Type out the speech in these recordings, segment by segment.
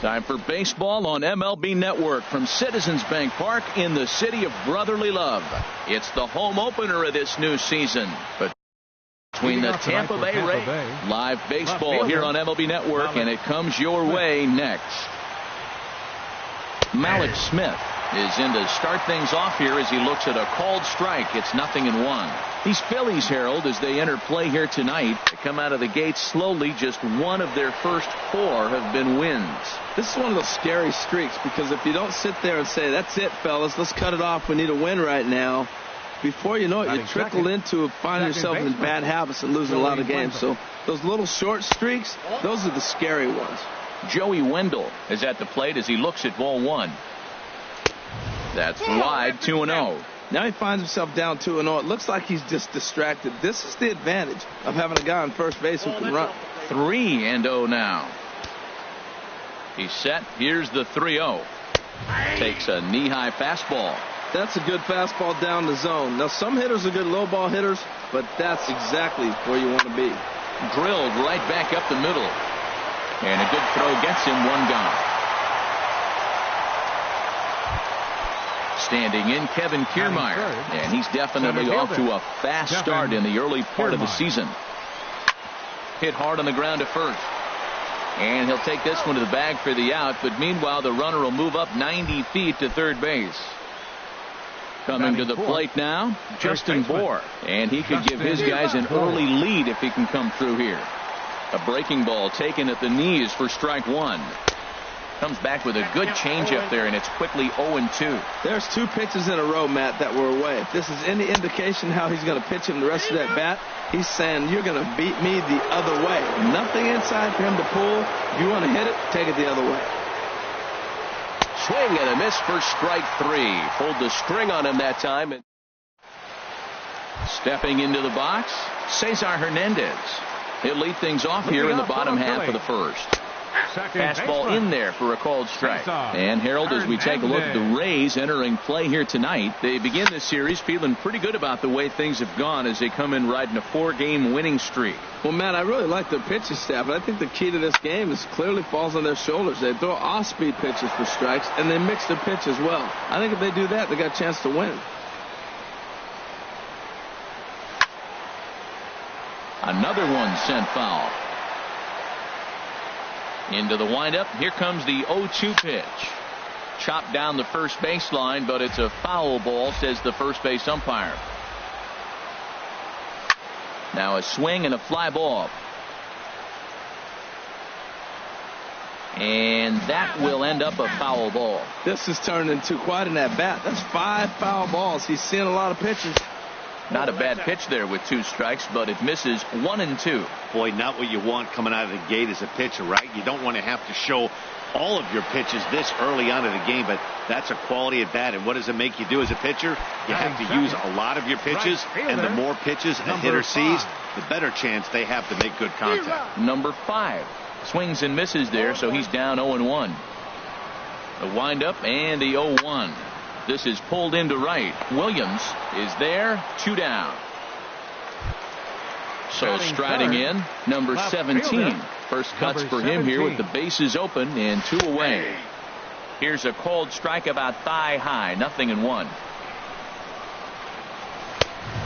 Time for baseball on MLB Network from Citizens Bank Park in the city of brotherly love. It's the home opener of this new season. But between the Tampa Bay Rays, live baseball here on MLB Network, and it comes your way next. Malik Smith is in to start things off here as he looks at a called strike. It's 0-1. These Phillies, Harold, as they enter play here tonight, they come out of the gate slowly. Just one of their first 4 have been wins. This is one of those scary streaks, because if you don't sit there and say, that's it, fellas, let's cut it off, we need a win right now, before you know it, you trickle into finding yourself in bad habits and losing a lot of games. So those little short streaks, those are the scary ones. Joey Wendell is at the plate as he looks at ball 1. That's wide, 2-0. Now he finds himself down 2-0. It looks like he's just distracted. This is the advantage of having a guy on first base who can run. 3-0 now. He's set. Here's the 3-0. Takes a knee-high fastball. That's a good fastball down the zone. Now, some hitters are good low ball hitters, but that's exactly where you want to be. Drilled right back up the middle. And a good throw gets him, 1 gone. Standing in, Kevin Kiermaier, and he's definitely off to a fast start in the early part of the season. Hit hard on the ground to first. And he'll take this one to the bag for the out, but meanwhile the runner will move up 90 feet to third base. Coming to the plate now, Justin Bour, and he could give his guys an early lead if he can come through here. A breaking ball taken at the knees for strike 1. Comes back with a good changeup there, and it's quickly 0-2. There's 2 pitches in a row, Matt, that were away. If this is any indication how he's going to pitch him the rest of that bat, he's saying, you're going to beat me the other way. Nothing inside for him to pull. If you want to hit it, take it the other way. Swing and a miss for strike 3. Pulled the string on him that time. And stepping into the box, Cesar Hernandez. He'll lead things off here in the bottom half of the first. Fastball in there for a called strike. And Harold, as we take a look at the Rays entering play here tonight, they begin this series feeling pretty good about the way things have gone as they come in riding a 4-game winning streak. Well, Matt, I really like their pitching staff, but I think the key to this game is clearly falls on their shoulders. They throw off-speed pitches for strikes, and they mix their pitch as well. I think if they do that, they got a chance to win. Another one sent foul. Into the windup. Here comes the 0-2 pitch. Chopped down the first baseline, but it's a foul ball, says the first base umpire. Now a swing and a fly ball. And that will end up a foul ball. This has turned into quite an at-bat. That's 5 foul balls. He's seeing a lot of pitches. Not a bad pitch there with 2 strikes, but it misses 1-2. Boy, not what you want coming out of the gate as a pitcher, right? You don't want to have to show all of your pitches this early on in the game, but that's a quality at bat. And what does it make you do as a pitcher? You have to use a lot of your pitches, and the more pitches a hitter sees, the better chance they have to make good contact. Number 5 swings and misses there, so he's down 0-1. The windup and the 0-1. This is pulled into right. Williams is there, 2 down. So striding in, number 17. First cuts for him here with the bases open and 2 away. Here's a called strike about thigh high, 0-1.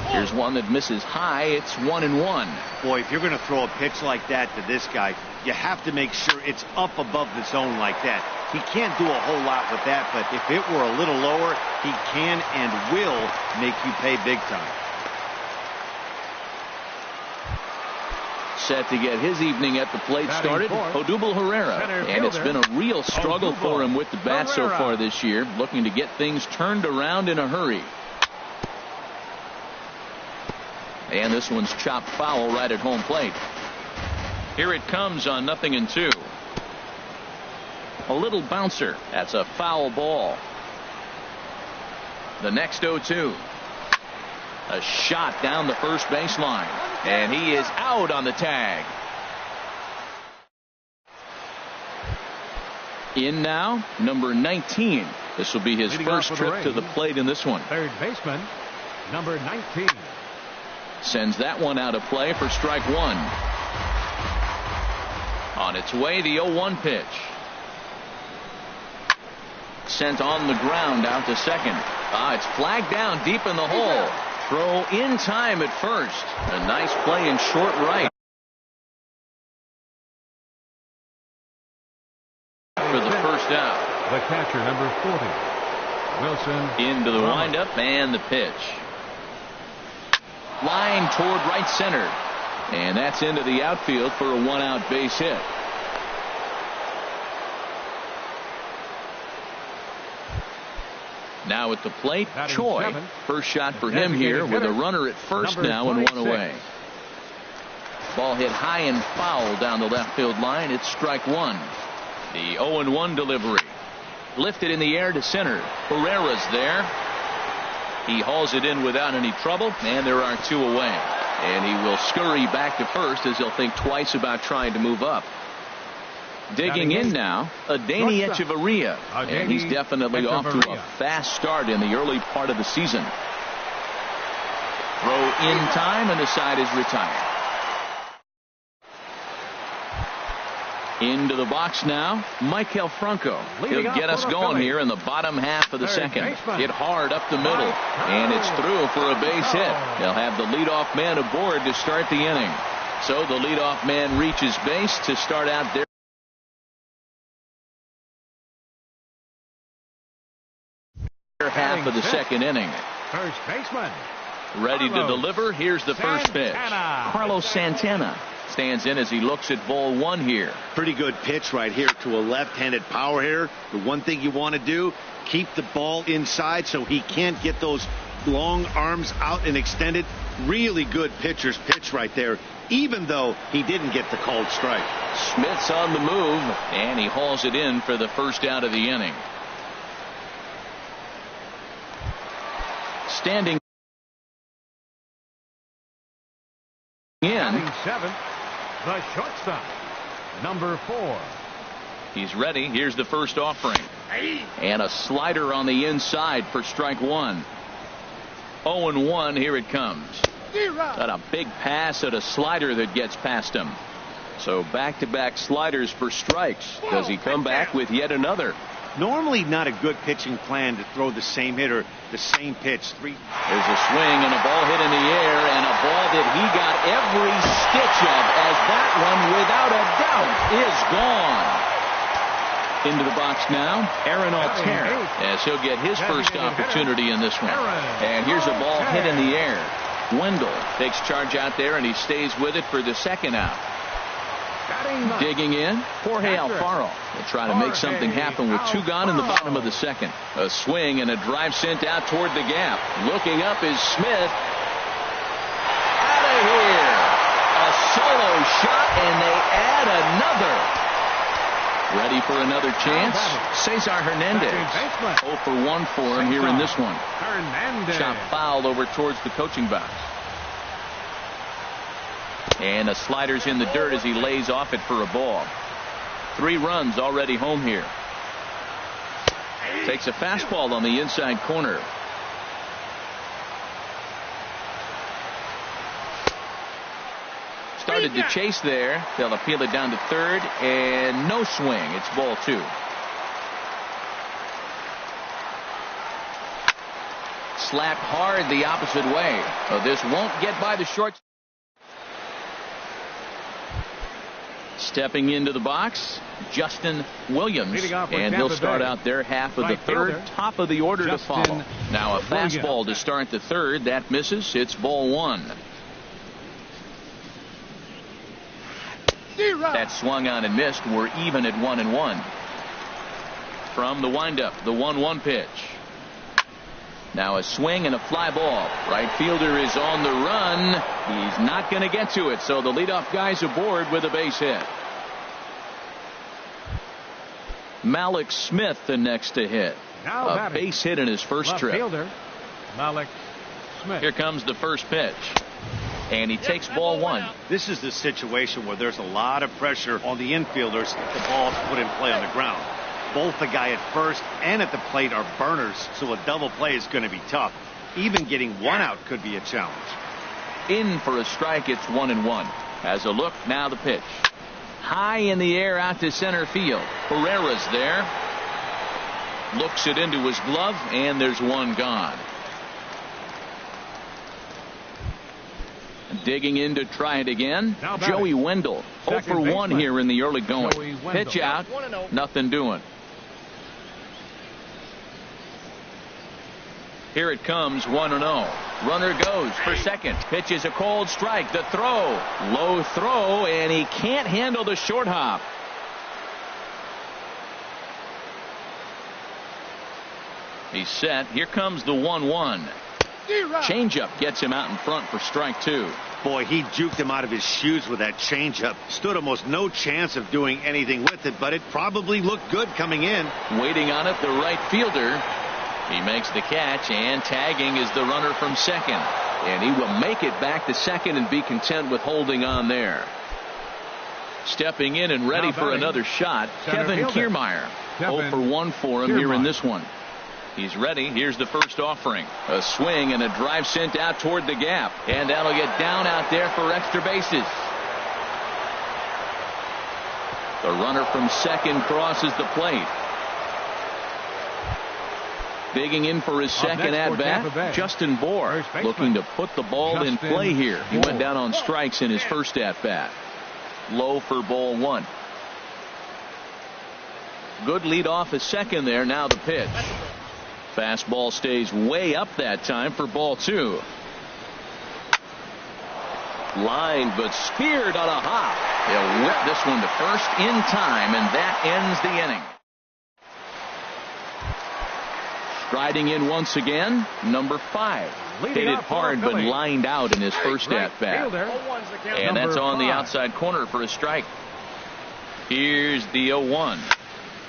Here's one that misses high. It's 1-1. Boy, if you're going to throw a pitch like that to this guy, you have to make sure it's up above the zone like that. He can't do a whole lot with that, but if it were a little lower, he can and will make you pay big time. Set to get his evening at the plate started, Odubel Herrera. And it's been a real struggle for him with the bat so far this year, looking to get things turned around in a hurry. And this one's chopped foul right at home plate. Here it comes on 0-2. A little bouncer. That's a foul ball. The next 0-2. A shot down the first baseline. And he is out on the tag. In now, number 19. This will be his first trip to the plate in this one. Third baseman, number 19. Sends that one out of play for strike 1. On its way, the 0-1 pitch. sent on the ground out to second. It's flagged down deep in the hole. Throw in time at first. A nice play in short right for the first out. The catcher, number 40, Wilson. Into the windup and the pitch. Line toward right center. And that's into the outfield for a 1-out base hit. Now at the plate, Choi. First shot for him here with a runner at first now and 1 away. Ball hit high and foul down the left field line. It's strike 1. The 0-1 delivery. Lifted in the air to center. Herrera's there. He hauls it in without any trouble, and there are 2 away. And he will scurry back to first as he'll think twice about trying to move up. Digging in now, Adeiny Echeverria, and he's definitely off to a fast start in the early part of the season. Throw in time, and the side is retired. Into the box now, Michael Franco. He'll get us going here in the bottom half of the second. Hit hard up the middle, and it's through for a base hit. They'll have the leadoff man aboard to start the inning. So the leadoff man reaches base to start out there. Half of the second inning. First baseman. Ready to deliver. Here's the first pitch. Carlos Santana stands in as he looks at ball 1 here. Pretty good pitch right here to a left-handed power hitter. The one thing you want to do, keep the ball inside so he can't get those long arms out and extended. Really good pitcher's pitch right there, even though he didn't get the called strike. Smith's on the move, and he hauls it in for the first out of the inning. Standing in, 7, the shortstop, number 4. He's ready. Here's the first offering, and a slider on the inside for strike 1. 0-1. Here it comes. Got a big pass at a slider that gets past him. So back-to-back sliders for strikes. Does he come back with yet another? Normally not a good pitching plan to throw the same hitter the same pitch. There's a swing and a ball hit in the air, and a ball that he got every stitch of, as that one without a doubt is gone. Into the box now, Aaron Altair, as he'll get his first opportunity in this one. And here's a ball hit in the air. Wendell takes charge out there, and he stays with it for the second out. Digging in, Jorge Alfaro will try to make something happen with 2 gone in the bottom of the second. A swing and a drive sent out toward the gap. Looking up is Smith. Out of here. A solo shot, and they add another. Ready for another chance? Cesar Hernandez. 0 for 1 for him here in this one. Shot fouled over towards the coaching box. And a slider's in the dirt as he lays off it for a ball. 3 runs already home here. Takes a fastball on the inside corner. Started to chase there. They'll appeal it down to third, and no swing. It's ball 2. Slapped hard the opposite way. This won't get by the short. Stepping into the box, Justin Williams, and he'll start out their half of the third, top of the order to follow. Now a fastball to start the third. That misses. It's ball 1. That swung on and missed. We're even at 1-1. From the windup, the 1-1 pitch. Now a swing and a fly ball. Right fielder is on the run. He's not going to get to it, so the leadoff guy's aboard with a base hit. Malik Smith the next to hit. A base hit in his first trip. Fielder, Malik Smith. Here comes the first pitch. And he takes ball 1. This is the situation where there's a lot of pressure on the infielders if the ball's put in play on the ground. Both the guy at first and at the plate are burners, so a double play is going to be tough. Even getting 1 out could be a challenge. In for a strike. It's 1-1. As a look, now the pitch. High in the air out to center field. Herrera's there. Looks it into his glove, and there's one gone. Digging in to try it again, Joey Wendell. 0 for 1 here in the early going. Pitch out, nothing doing. Here it comes, 1-0. Runner goes for second. Pitch is a cold strike. The throw, low throw, and he can't handle the short hop. He's set. Here comes the 1-1. Changeup gets him out in front for strike 2. Boy, he juked him out of his shoes with that changeup. Stood almost no chance of doing anything with it, but it probably looked good coming in. Waiting on it, the right fielder. He makes the catch, and tagging is the runner from second. And he will make it back to second and be content with holding on there. Stepping in and ready for another shot, Kevin Kiermaier. 0 for 1 for him here in this one. He's ready. Here's the first offering. A swing and a drive sent out toward the gap. And that'll get down out there for extra bases. The runner from second crosses the plate. Digging in for his second at-bat, Justin Bour, looking to put the ball in play here. He went down on strikes in his first at-bat. Low for ball 1. Good lead off at second there. Now the pitch. Fastball stays way up that time for ball 2. Line, but speared on a hop. He'll whip this one to first in time, and that ends the inning. Striding in once again, number 5. Hit it hard, but lined out in his first at-bat. And that's on the outside corner for a strike. Here's the 0-1.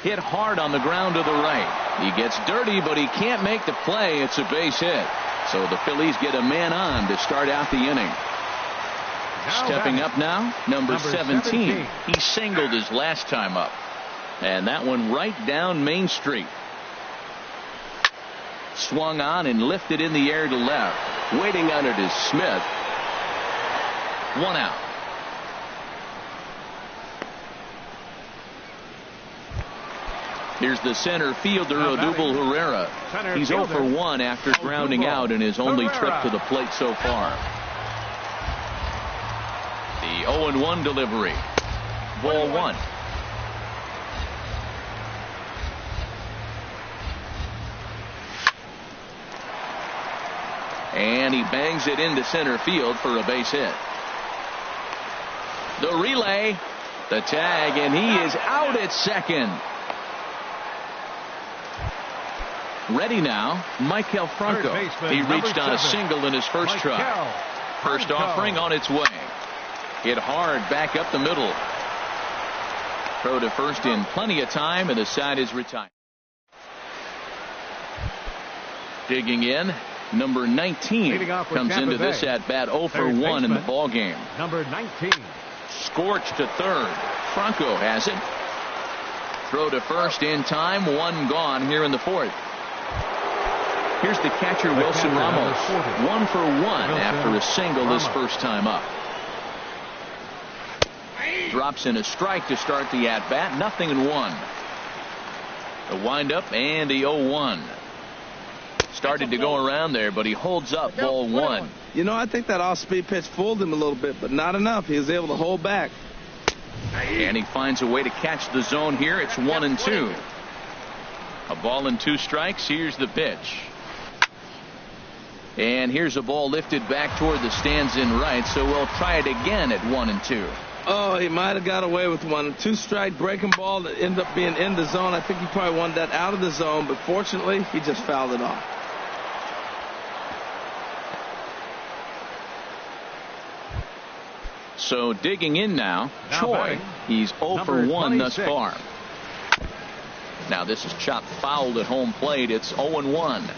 Hit hard on the ground to the right. He gets dirty, but he can't make the play. It's a base hit. So the Phillies get a man on to start out the inning. Stepping up now, number 17. He singled his last time up. And that one right down Main Street. Swung on and lifted in the air to left. Waiting on it is Smith. 1 out. Here's the center fielder, Odubel Herrera. He's 0 for 1 after grounding out in his only trip to the plate so far. The 0-1 delivery. Ball 1. And he bangs it into center field for a base hit. The relay, the tag, and he is out at second. Ready now, Michael Franco. He reached on a single in his first try. First offering on its way. Hit hard back up the middle. Throw to first in plenty of time, and the side is retired. Digging in, number 19 comes into this at bat 0 for 1 in the ball game. Number 19. Scorched to third. Franco has it. Throw to first in time. 1 gone here in the 4th. Here's the catcher, Wilson Ramos. 1 for 1 after a single this first time up. Drops in a strike to start the at-bat. 0-1. The windup and the 0-1. Started to go around there, but he holds up ball 1. You know, I think that off-speed pitch fooled him a little bit, but not enough. He was able to hold back. And he finds a way to catch the zone here. It's 1-2. A ball and 2 strikes. Here's the pitch. And here's a ball lifted back toward the stands in right, so we'll try it again at 1-2. Oh, he might have got away with one. 2-strike breaking ball that ended up being in the zone. I think he probably wanted that out of the zone, but fortunately, he just fouled it off. So digging in now, Choi. He's 0 for 1 thus far. Now this is chopped fouled at home plate. It's 0-1.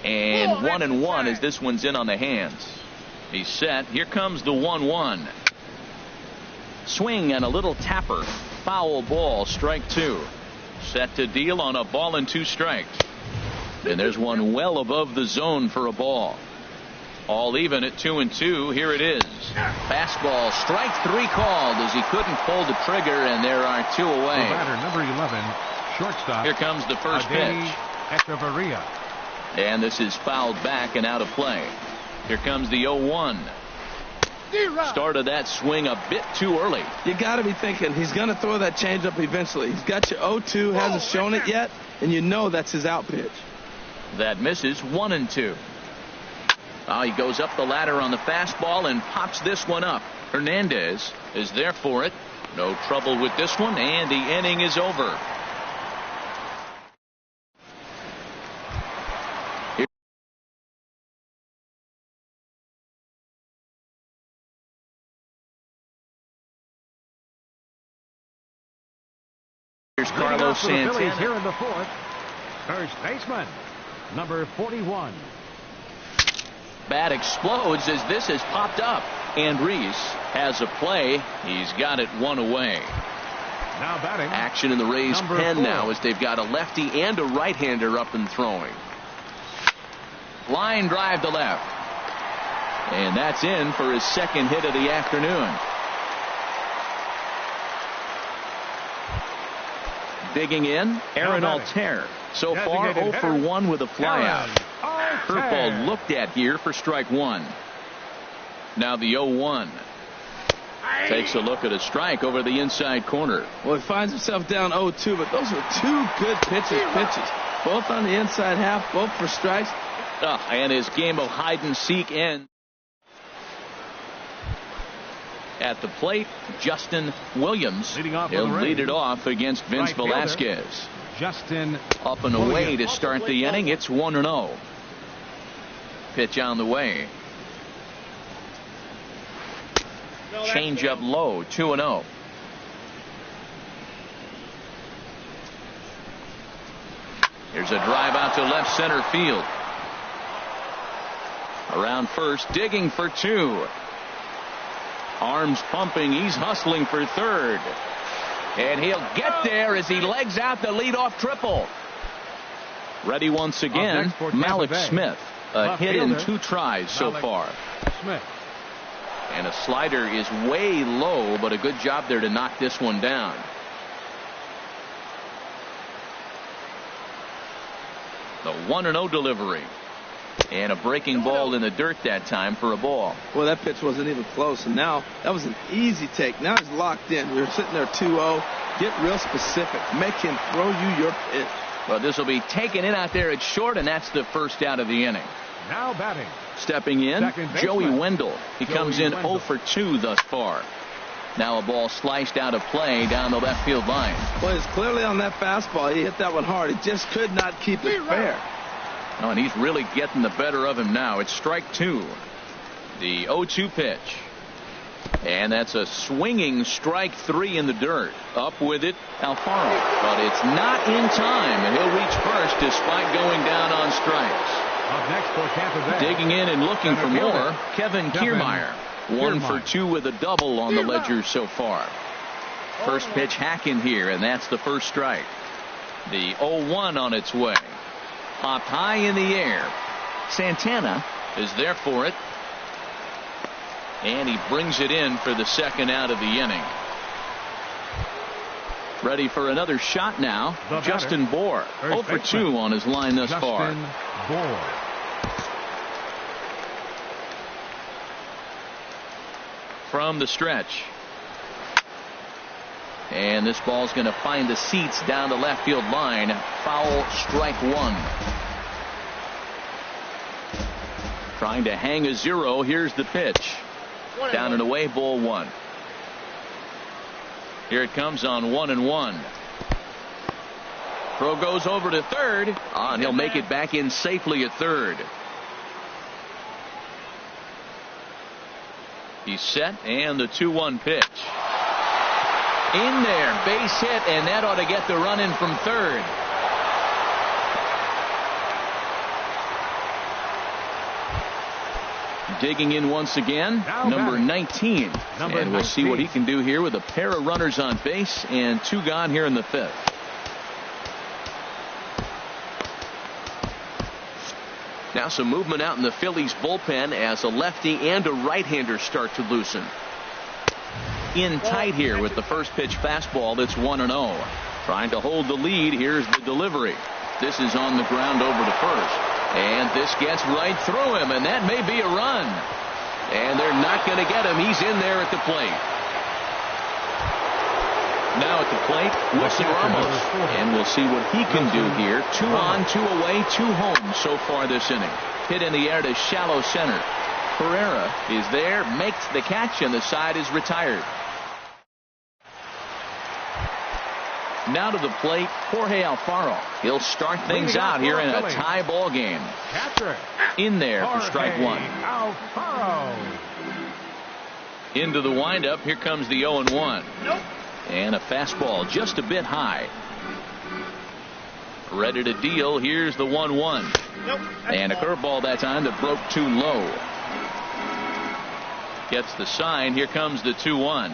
And 1-1 as this one's in on the hands. He's set. Here comes the 1-1. Swing and a little tapper. Foul ball, strike 2. Set to deal on a ball and 2 strikes. And there's one well above the zone for a ball. All even at 2-2. Here it is. Fastball, strike 3 called as he couldn't pull the trigger, and there are 2 away. Batter number 11, shortstop. Here comes the first pitch. Echeverria. And this is fouled back and out of play. Here comes the 0-1. Started that swing a bit too early. You got to be thinking he's going to throw that changeup eventually. He's got your 0-2, hasn't shown it yet, and you know that's his out pitch. That misses. 1-2. He goes up the ladder on the fastball and pops this one up. Hernandez is there for it. No trouble with this one, and the inning is over. Here's Carlos Santana. Here in the 4th, first baseman, number 41. Bat explodes as this has popped up. And Reese has a play. He's got it 1 away. Now batting. Action in the Rays number pen 4. now as they've got a lefty and a right-hander up and throwing. Line drive to left. And that's in for his second hit of the afternoon. Digging in, Aaron Altair. So far 0 for 1 with a flyout. Curveball looked at here for strike 1. Now the 0-1. Takes a look at a strike over the inside corner. Well, he finds himself down 0-2, but those are 2 good pitches. Both on the inside half, both for strikes. And his game of hide and seek ends. At the plate, Justin Williams. He'll lead it off against Vince Velasquez. Justin up and away to start the inning. It's 1-0. Pitch on the way. Change up low. 2-0. Here's a drive out to left center field. Around first, digging for 2. Arms pumping. He's hustling for third. And he'll get there as he legs out the leadoff triple. Ready once again, Malik Smith. A hit in 2 tries so far. Smith. And a slider is way low, but a good job there to knock this one down. The 1-0 delivery. And a breaking ball in the dirt that time for a ball. Well, that pitch wasn't even close, and now that was an easy take. Now he's locked in. You're sitting there 2-0. Get real specific. Make him throw you your pitch. Well, this will be taken in out there at short, and that's the first out of the inning. Now batting. Stepping in, Joey Wendell. He comes in 0 for 2 thus far. Now a ball sliced out of play down the left field line. Well, it's clearly on that fastball. He hit that one hard. He just could not keep it fair. Oh, and he's really getting the better of him now. It's strike 2. The 0-2 pitch. And that's a swinging strike 3 in the dirt. Up with it, Alfaro. But it's not in time, and he'll reach first despite going down on strikes. Up next for Tampa Bay. Digging in and looking for more, Kevin Kiermaier. 1 for 2 with a double on the ledger so far. First pitch hack in here, and that's the first strike. The 0-1 on its way. Popped high in the air. Santana is there for it. And he brings it in for the second out of the inning. Ready for another shot now. Justin Bour. 0 for 2 on his line thus far. Justin Bour. From the stretch. And this ball's going to find the seats down the left field line. Foul, strike 1. Trying to hang a 0. Here's the pitch. Down and away, ball 1. Here it comes on 1-1. Throw goes over to third. And he'll make it back in safely at third. He's set, and the 2-1 pitch. In there, base hit, and that ought to get the run in from third. Digging in once again, number 19. And we'll see what he can do here with a pair of runners on base and 2 gone here in the 5th. Now some movement out in the Phillies bullpen as a lefty and a right-hander start to loosen. In tight here with the first pitch fastball. That's 1-0. Trying to hold the lead. Here's the delivery. This is on the ground over to first. And this gets right through him, and that may be a run. And they're not going to get him. He's in there at the plate. Now at the plate, Wilson Ramos. And we'll see what he can do here. 2 on, 2 away, 2 home so far this inning. Hit in the air to shallow center. Pereira is there, makes the catch, and the side is retired. Now to the plate, Jorge Alfaro. He'll start things out here in a tie ball game. In there for strike 1. Alfaro. Into the windup. Here comes the 0-1. And a fastball just a bit high. Ready to deal. Here's the 1-1. And a curveball that time that broke too low. Gets the sign. Here comes the 2-1.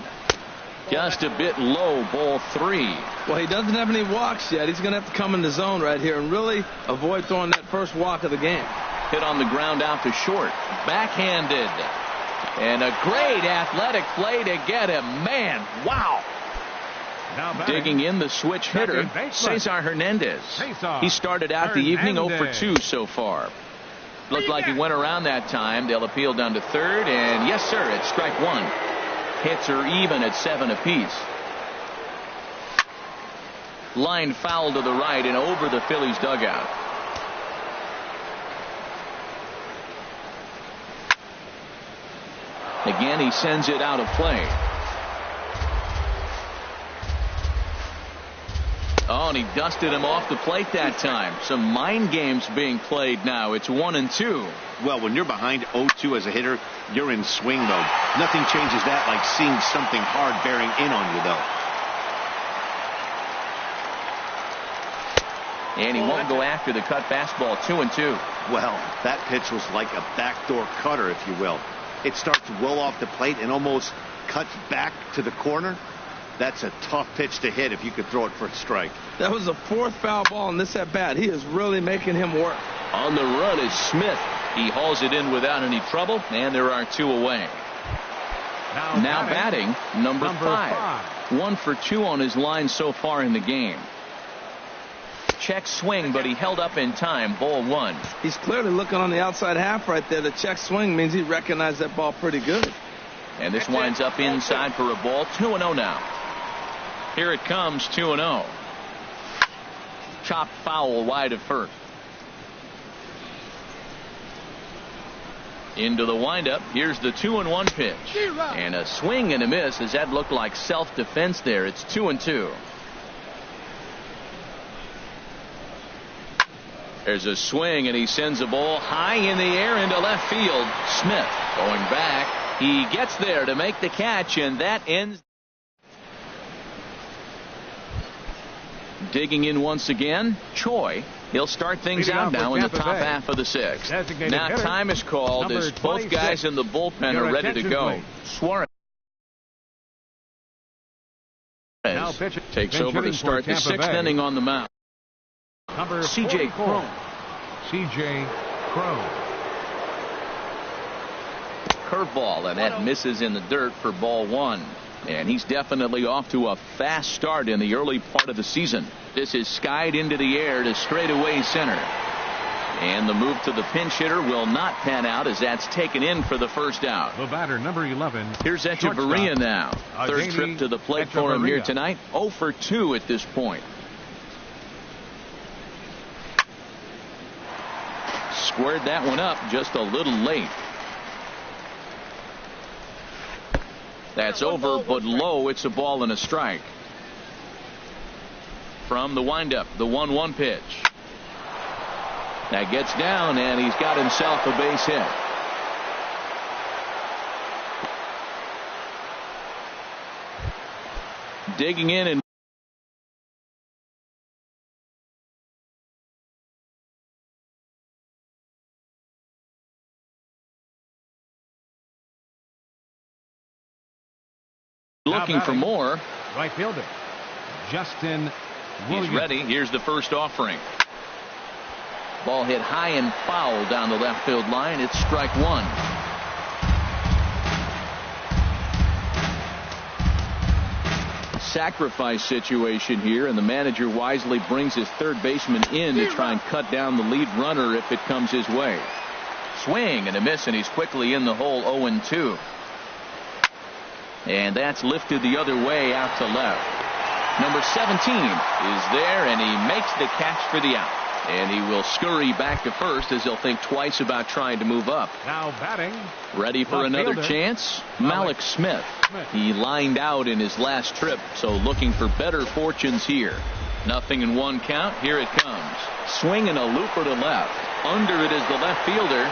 Just a bit low. Ball 3. Well, he doesn't have any walks yet. He's going to have to come in the zone right here and really avoid throwing that first walk of the game. Hit on the ground out to short. Backhanded. And a great athletic play to get him. Man, wow. Digging in the switch hitter, Cesar Hernandez. He started out the evening 0 for 2 so far. Looked like he went around that time. They'll appeal down to third, and yes, sir, it's strike 1. Hits are even at 7 apiece. Line foul to the right and over the Phillies dugout. Again, he sends it out of play. Oh, and he dusted him off the plate that time. Some mind games being played now. It's 1-2. Well, when you're behind 0-2 as a hitter, you're in swing mode. Nothing changes that like seeing something hard bearing in on you, though. And he won't go after the cut fastball. 2-2. Well, that pitch was like a backdoor cutter, if you will. It starts to roll off the plate and almost cuts back to the corner. That's a tough pitch to hit if you could throw it for a strike. That was the 4th foul ball in this at bat. He is really making him work. On the run is Smith. He hauls it in without any trouble, and there are 2 away. Now batting, number 5. 1 for 2 on his line so far in the game. Check swing, but he held up in time. Ball 1. He's clearly looking on the outside half right there. The check swing means he recognized that ball pretty good. And this winds up inside for a ball. 2-0 now. Here it comes, 2-0. Chopped foul wide of first. Into the windup. Here's the 2-1 pitch. And a swing and a miss as that looked like self-defense there. It's 2-2. There's a swing, and he sends a ball high in the air into left field. Smith going back. He gets there to make the catch, and that ends. Digging in once again, Choi. He'll start things out now in the top half of the 6th. Now time is called as both guys in the bullpen are ready to go. Suarez takes over to start the 6th inning on the mound. C.J. Cron. C.J. Cron. Curveball, and that misses in the dirt for ball 1. And he's definitely off to a fast start in the early part of the season. This is skied into the air to straightaway center. And the move to the pinch hitter will not pan out as that's taken in for the first out. The batter, number 11. Here's Echeverria now. Third trip to the plate for him here tonight. 0 for 2 at this point. Squared that one up just a little late. That's over, but low. It's a ball and a strike. From the windup, the 1-1 pitch. That gets down, and he's got himself a base hit. Digging in and looking for more. Right fielder Justin Williams. He's ready. Here's the first offering. Ball hit high and foul down the left field line. It's strike one. Sacrifice situation here, and the manager wisely brings his third baseman in to try and cut down the lead runner if it comes his way. Swing and a miss, and he's quickly in the hole. 0-2. And that's lifted the other way out to left. Number 17 is there, and he makes the catch for the out. And he will scurry back to first as he'll think twice about trying to move up. Now batting. Ready for another chance? Malik Smith. He lined out in his last trip, so looking for better fortunes here. 0-1 count. Here it comes. Swing and a looper to left. Under it is the left fielder.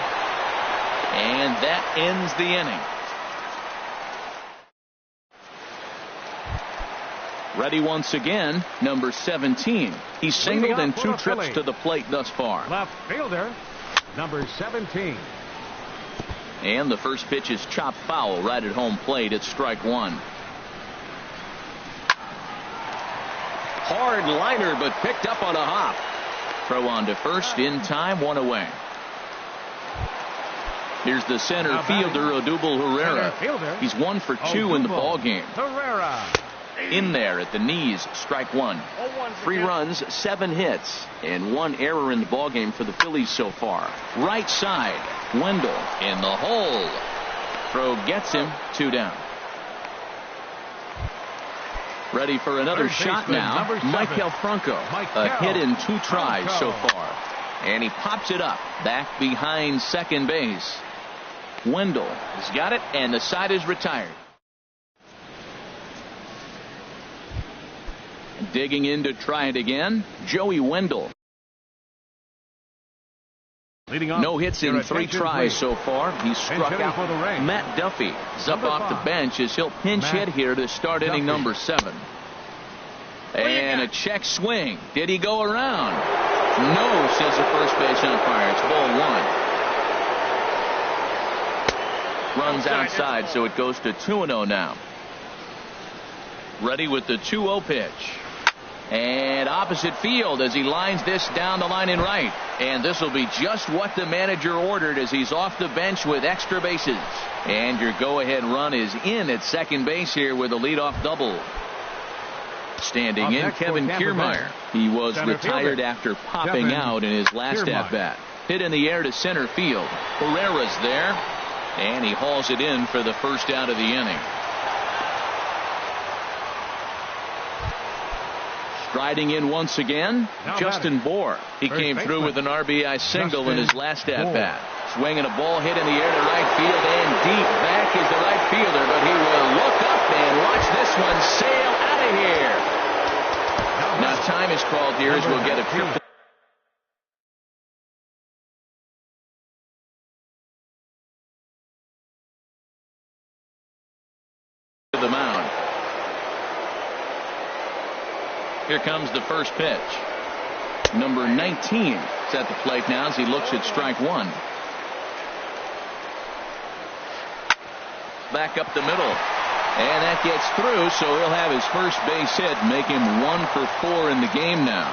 And that ends the inning. Ready once again, number 17. He's singled in 2 trips to the plate thus far. Left fielder, number 17. And the first pitch is chopped foul right at home plate. It's strike one. Hard liner, but picked up on a hop. Throw on to first in time, 1 away. Here's the center fielder, Odubel Herrera. He's 1 for 2 in the ball game. Herrera. In there at the knees, strike one. 3 runs, 7 hits, and 1 error in the ballgame for the Phillies so far. Right side, Wendell in the hole. Throw gets him, 2 down. Ready for another shot now. Maikel Franco. A hit in 2 tries so far. And he pops it up back behind second base. Wendell has got it, and the side is retired. Digging in to try it again, Joey Wendell. No hits in 3 tries so far. He's struck out. Matt Duffy is up off the bench as he'll pinch hit here to start inning number 7. And a check swing. Did he go around? No, says the first base umpire. It's ball 1. Runs outside, so it goes to 2-0 now. Ready with the 2-0 pitch. And opposite field as he lines this down the line in right. And this will be just what the manager ordered as he's off the bench with extra bases. And your go-ahead run is in at second base here with a leadoff double. Standing in, Kevin Kiermaier. He was retired after popping out in his last at-bat. Hit in the air to center field. Herrera's there. And he hauls it in for the first out of the inning. Striding in once again, Justin Bour. He came through with an RBI single in his last at-bat. Swinging a ball hit in the air to right field, and deep back is the right fielder, but he will look up and watch this one sail out of here. Now time is called here as we'll get a trip to the mound. Here comes the first pitch. Number 19 is at the plate now as he looks at strike one. Back up the middle. And that gets through, so he'll have his first base hit, make him 1 for 4 in the game now.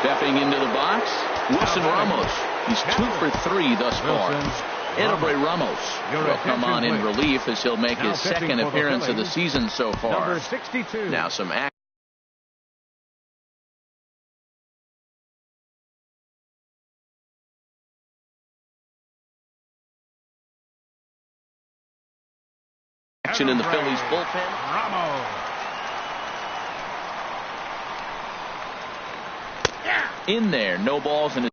Stepping into the box, Wilson Ramos. He's 2 for 3 thus far. Edilbray Ramos will come on in relief as he'll make his second appearance of the season so far. Number 62. Now some action in the Phillies bullpen. Ramos. In there, no balls and a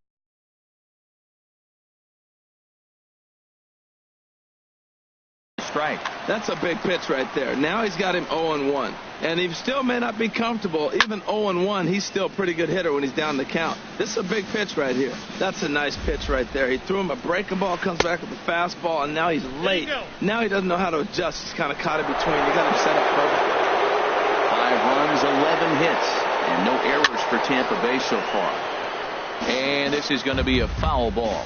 strike. That's a big pitch right there. Now he's got him 0-1. And he still may not be comfortable. Even 0-1, he's still a pretty good hitter when he's down the count. This is a big pitch right here. That's a nice pitch right there. He threw him a breaking ball, comes back with a fastball, and now he's late. Now he doesn't know how to adjust. He's kind of caught in between. You got him set up perfect. 5 runs, 11 hits, and no errors for Tampa Bay so far. And this is going to be a foul ball.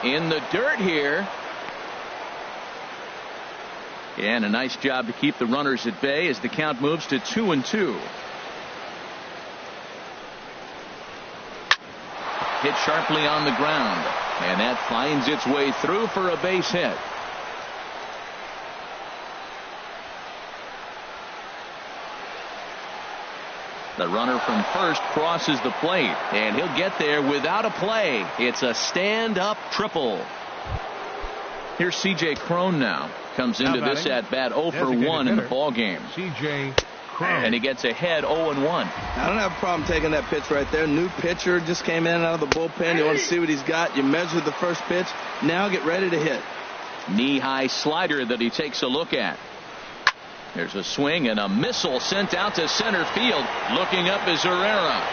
In the dirt here. And a nice job to keep the runners at bay as the count moves to 2-2. Hit sharply on the ground, and that finds its way through for a base hit. The runner from first crosses the plate, and he'll get there without a play. It's a stand-up triple. Here's C.J. Cron now. Comes into this at-bat 0 for 1 in the ball game. C.J. Cron. And he gets ahead 0-1. I don't have a problem taking that pitch right there. New pitcher just came in out of the bullpen. You want to see what he's got. You measure the first pitch. Now get ready to hit. Knee-high slider that he takes a look at. There's a swing and a missile sent out to center field. Looking up is Herrera.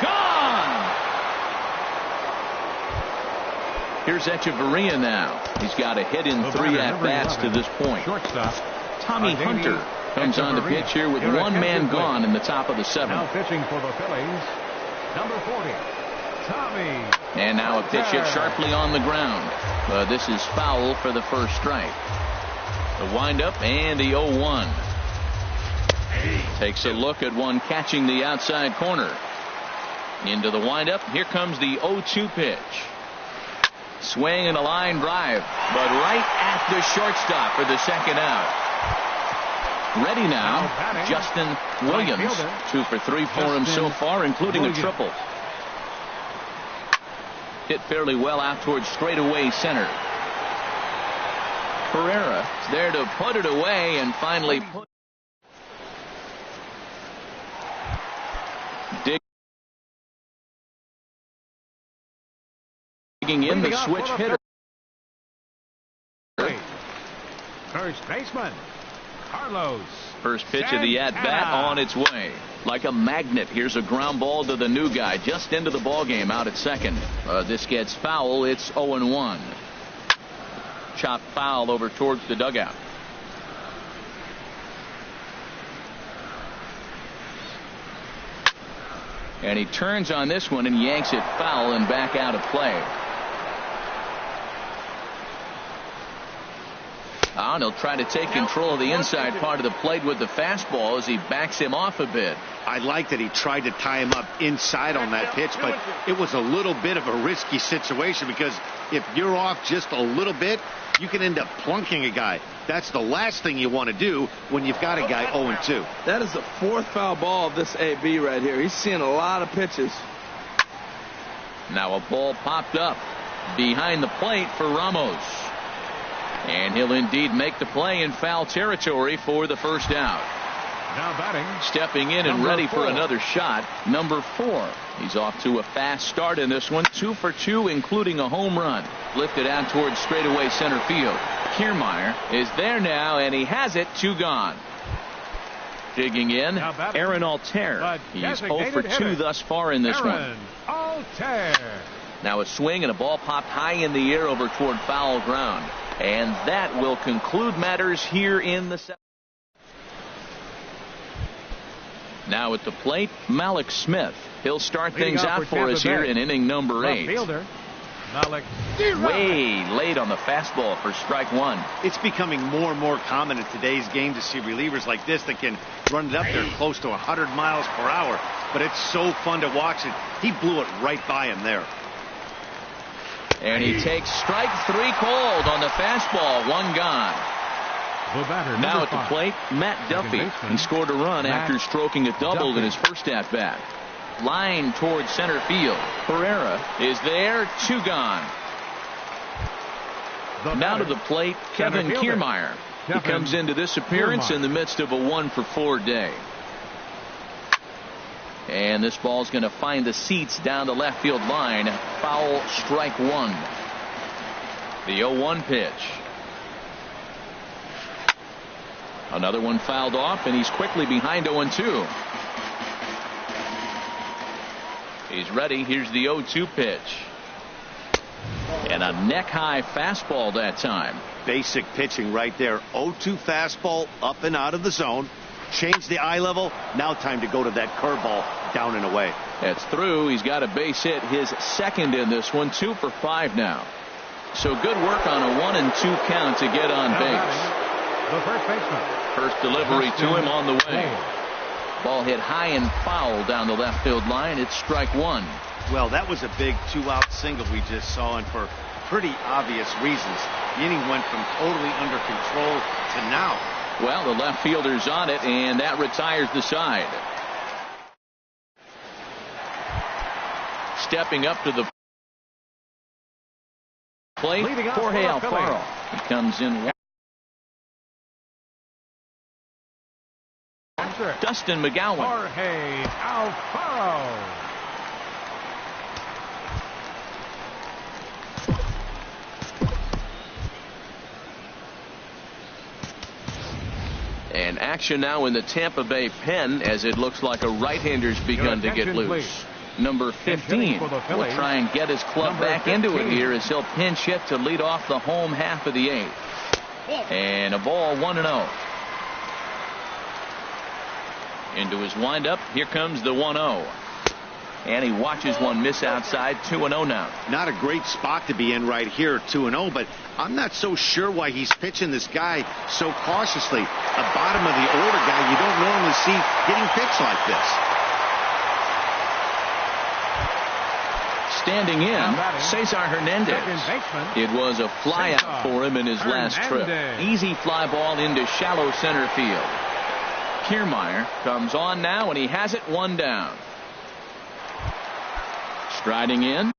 Gone! Here's Echeverria now. He's got a hit in 3 at-bats to this point. Shortstop Tommy Hunter comes on the pitch here with one man gone in the top of the 7th. Now pitching for the Phillies, number 40, Tommy. And now a pitch hit sharply on the ground. This is foul for the first strike. The windup and the 0-1. Takes a look at one catching the outside corner. Into the windup. Here comes the 0-2 pitch. Swing and a line drive, but right at the shortstop for the second out. Ready now, Justin Williams. 2 for 3 for him so far, including a triple. Hit fairly well out towards straightaway center. Herrera is there to put it away and finally put. Digging in the switch hitter. First baseman, Carlos. First pitch of the at-bat on its way. Like a magnet, here's a ground ball to the new guy just into the ball game out at second. This gets foul. It's 0-1. Chopped foul over towards the dugout. And he turns on this one and yanks it foul and back out of play. And he'll try to take control of the inside part of the plate with the fastball as he backs him off a bit. I like that he tried to tie him up inside on that pitch, but it was a little bit of a risky situation because if you're off just a little bit, you can end up plunking a guy. That's the last thing you want to do when you've got a guy 0-2. That is the 4th foul ball of this AB right here. He's seeing a lot of pitches. Now a ball popped up behind the plate for Ramos. And he'll indeed make the play in foul territory for the first out. Now batting. Stepping in and ready for another shot, number 4. He's off to a fast start in this one. 2 for 2, including a home run. Lifted out towards straightaway center field. Kiermaier is there now, and he has it. 2 gone. Digging in, Aaron Altair. He's 0 for 2 thus far in this one. Altair. Now a swing and a ball popped high in the air over toward foul ground. And that will conclude matters here in the 7th. Now at the plate, Malik Smith. He'll start things out for us here in inning number 8. Malik. Way late on the fastball for strike 1. It's becoming more and more common in today's game to see relievers like this that can run it up there close to 100 miles per hour. But it's so fun to watch it. He blew it right by him there. And he takes strike 3 cold on the fastball. 1 gone. Now at the plate, Matt Duffy. He scored a run after stroking a double in his first at-bat. Line towards center field. Herrera is there. 2 gone. Now to the plate, Kevin Kiermaier. He comes into this appearance in the midst of a 1 for 4 day. And this ball's going to find the seats down the left field line. Foul, strike 1. The 0-1 pitch. Another one fouled off, and he's quickly behind 0-2. He's ready. Here's the 0-2 pitch. And a neck-high fastball that time. Basic pitching right there. 0-2 fastball up and out of the zone. Change the eye level. Now time to go to that curveball down and away. That's through. He's got a base hit, his second in this one. 2 for 5 now. So good work on a 1-2 count to get on base. the first baseman. First delivery to him on the way. Ball hit high and foul down the left field line. It's strike one. Well, that was a big 2-out single we just saw, and for pretty obvious reasons. The inning went from totally under control to now. Well, the left fielder's on it, and that retires the side. Stepping up to the plate, Jorge Alfaro. He comes in. Dustin McGowan. Jorge Alfaro. And action now in the Tampa Bay pen as it looks like a right-hander's begun to get loose. Number 15 will try and get his club back into it here as he'll pinch hit to lead off the home half of the eighth. And a ball 1-0. Into his windup. Here comes the 1-0. And he watches one miss outside. 2-0 now. Not a great spot to be in right here, 2-0, but I'm not so sure why he's pitching this guy so cautiously. A bottom of the order guy you don't normally see getting pitched like this. Standing in, Cesar Hernandez. It was a fly out for him in his last trip. Easy fly ball into shallow center field. Kiermaier comes on now, and he has it one down. Striding in.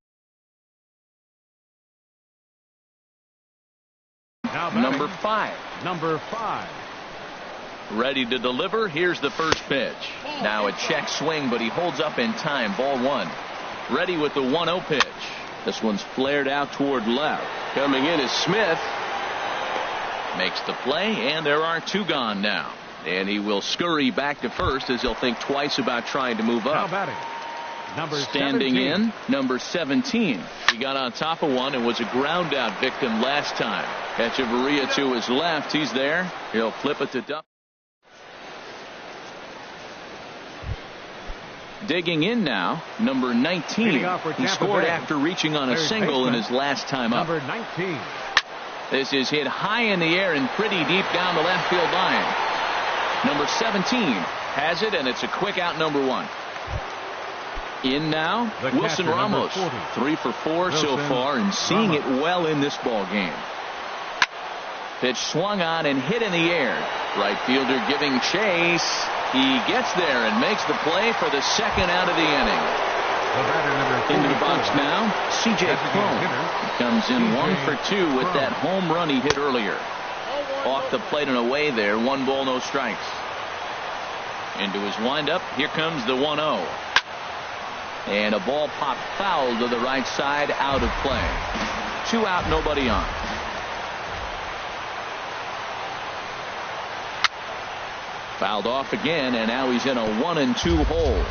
Number 5. Ready to deliver. Here's the first pitch. Now a check swing, but he holds up in time. Ball 1. Ready with the 1-0 pitch. This one's flared out toward left. Coming in is Smith. Makes the play, and there are 2 gone now. And he will scurry back to first as he'll think twice about trying to move up. Standing in, number 17. He got on top of one and was a ground out victim last time. Echeverria to his left. He's there. He'll flip it to Duff. Digging in now, number 19. He scored after reaching on a single in his last time up. Number 19. This is hit high in the air and pretty deep down the left field line. Number 17 has it, and it's a quick out, number 1. In now, Wilson Ramos. 3 for 4 so far, and seeing it well in this ball game. Pitch swung on and hit in the air. Right fielder giving chase. He gets there and makes the play for the second out of the inning. Into the box now, C.J. Cron. He comes in 1 for 2 with that home run he hit earlier. Off the plate and away there. 1 ball, no strikes. Into his windup. Here comes the 1-0. And a ball popped foul to the right side, out of play. 2 out, nobody on. Fouled off again, and now he's in a 1-2 hole.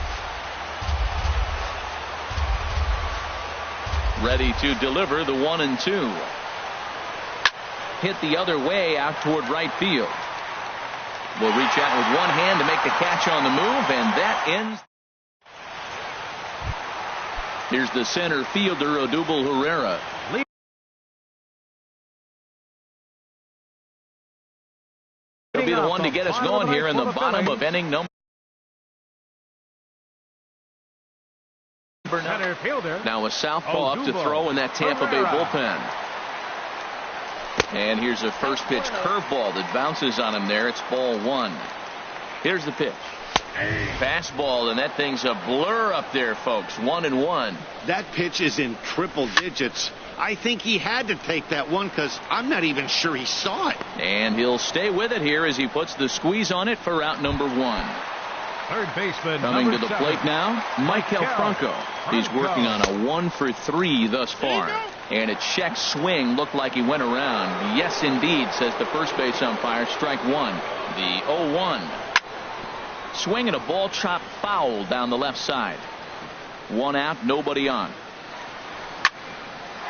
Ready to deliver the 1-2. Hit the other way out toward right field. Will reach out with one hand to make the catch on the move, and that ends. Here's the center fielder, Odubel Herrera. He'll be the one to get us going here in the bottom of inning number. Now a southpaw up to throw in that Tampa Bay bullpen. And here's a first pitch curveball that bounces on him there. It's ball 1. Here's the pitch. Fastball, and that thing's a blur up there, folks. 1-1. That pitch is in triple digits. I think he had to take that one because I'm not even sure he saw it. And he'll stay with it here as he puts the squeeze on it for out number 1. Third baseman coming to the plate now, Michael Franco. He's working on a 1 for 3 thus far. And a check swing looked like he went around. Yes, indeed, says the first base umpire. Strike 1. The 0-1. Swing and a ball chopped foul down the left side. 1 out, nobody on.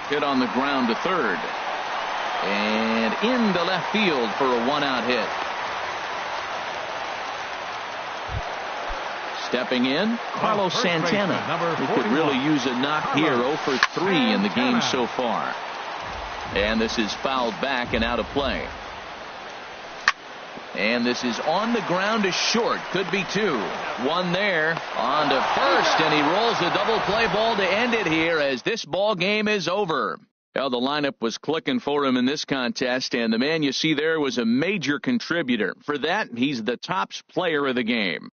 Hit on the ground to third. And into left field for a 1-out hit. Stepping in, Carlos Santana, who could really use a knock here. 0 for 3 in the game so far. And this is fouled back and out of play. And this is on the ground to short. Could be two. One there on to first, and he rolls a double play ball to end it here as this ball game is over. Well, the lineup was clicking for him in this contest, and the man you see there was a major contributor. For that, he's the top player of the game.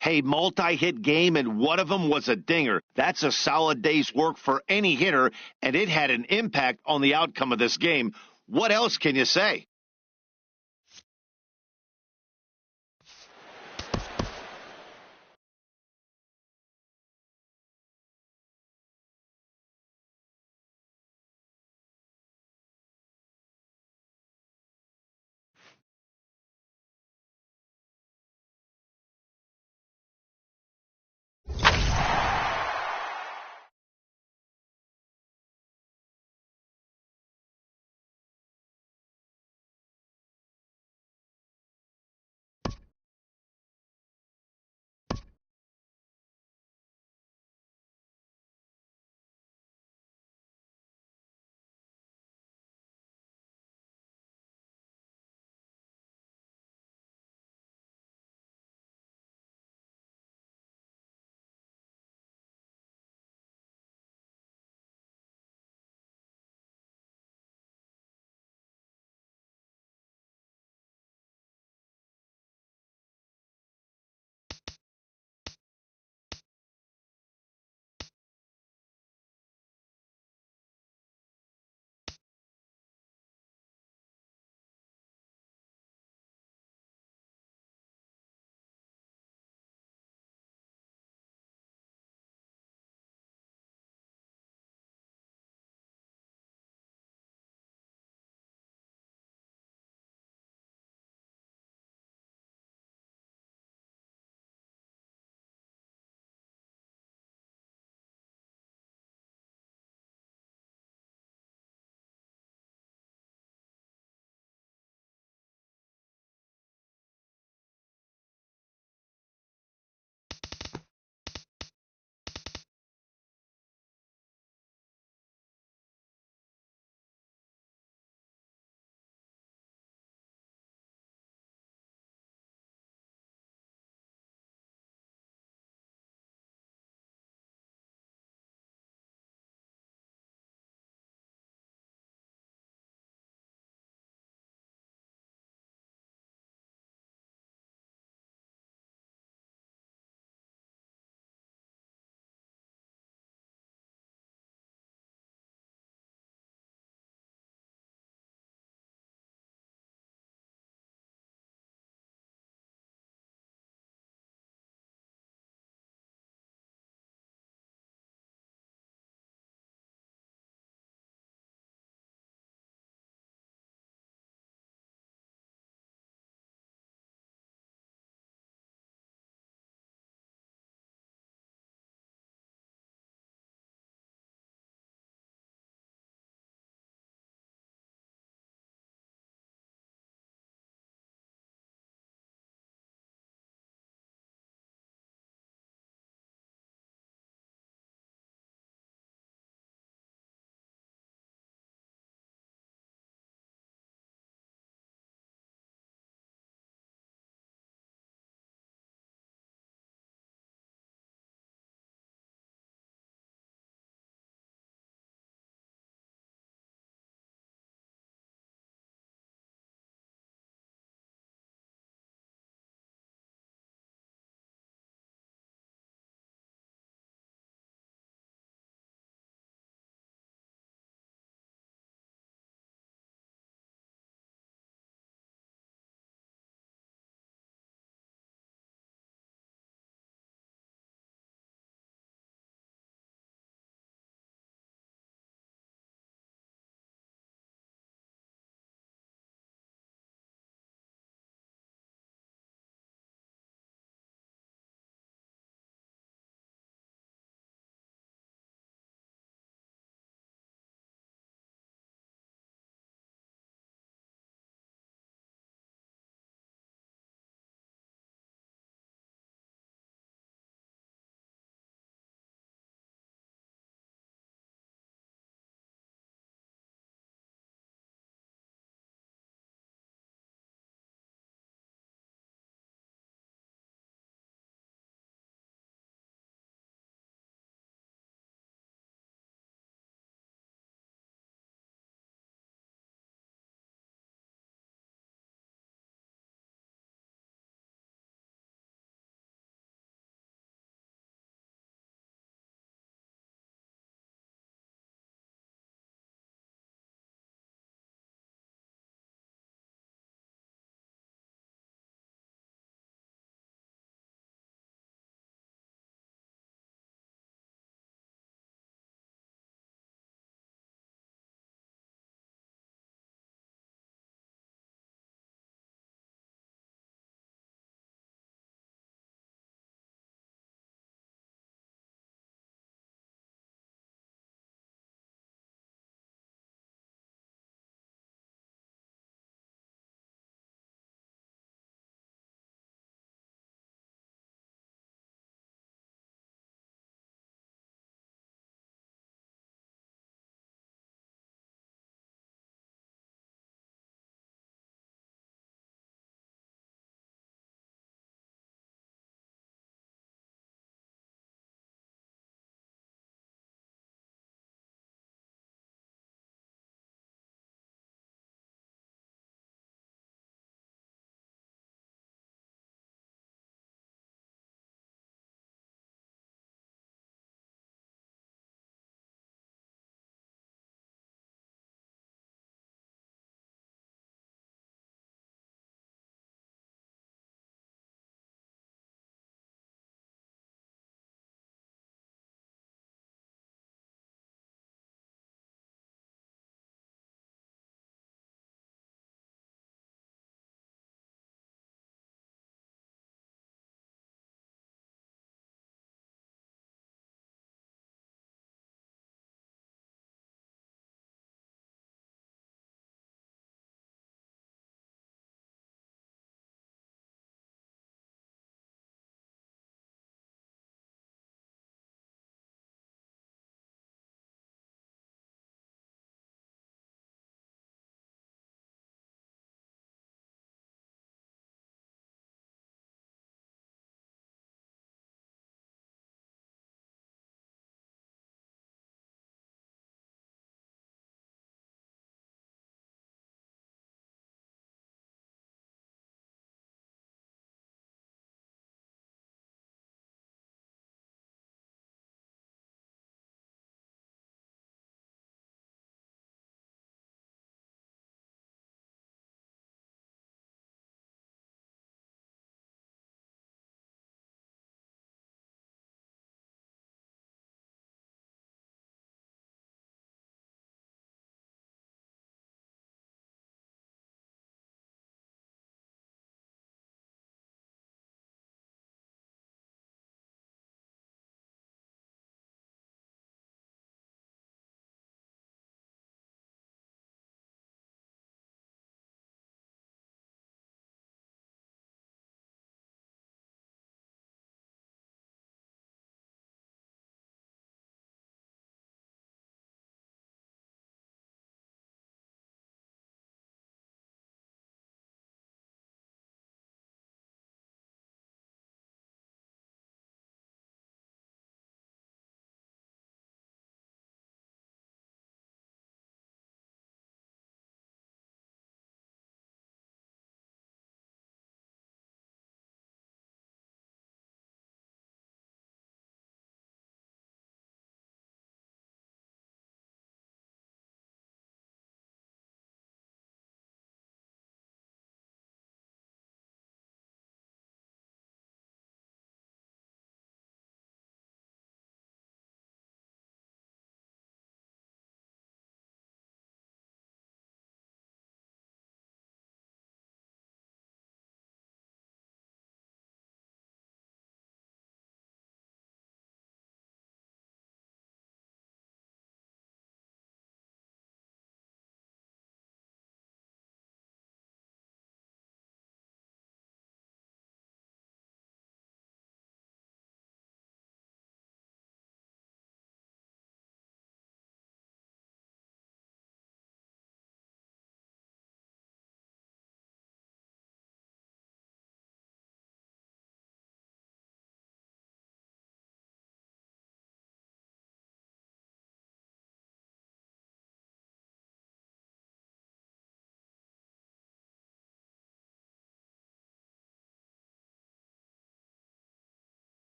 Hey, multi-hit game, and one of them was a dinger. That's a solid day's work for any hitter, and it had an impact on the outcome of this game. What else can you say?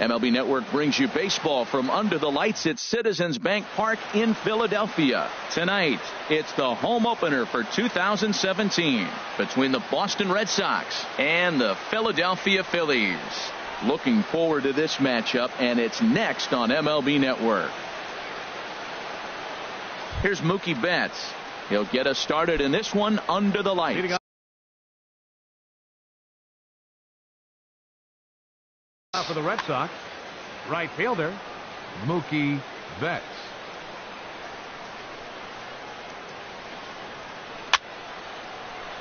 MLB Network brings you baseball from under the lights at Citizens Bank Park in Philadelphia. Tonight, it's the home opener for 2017 between the Boston Red Sox and the Philadelphia Phillies. Looking forward to this matchup, and it's next on MLB Network. Here's Mookie Betts. He'll get us started in this one under the lights. For the Red Sox, right fielder Mookie Betts.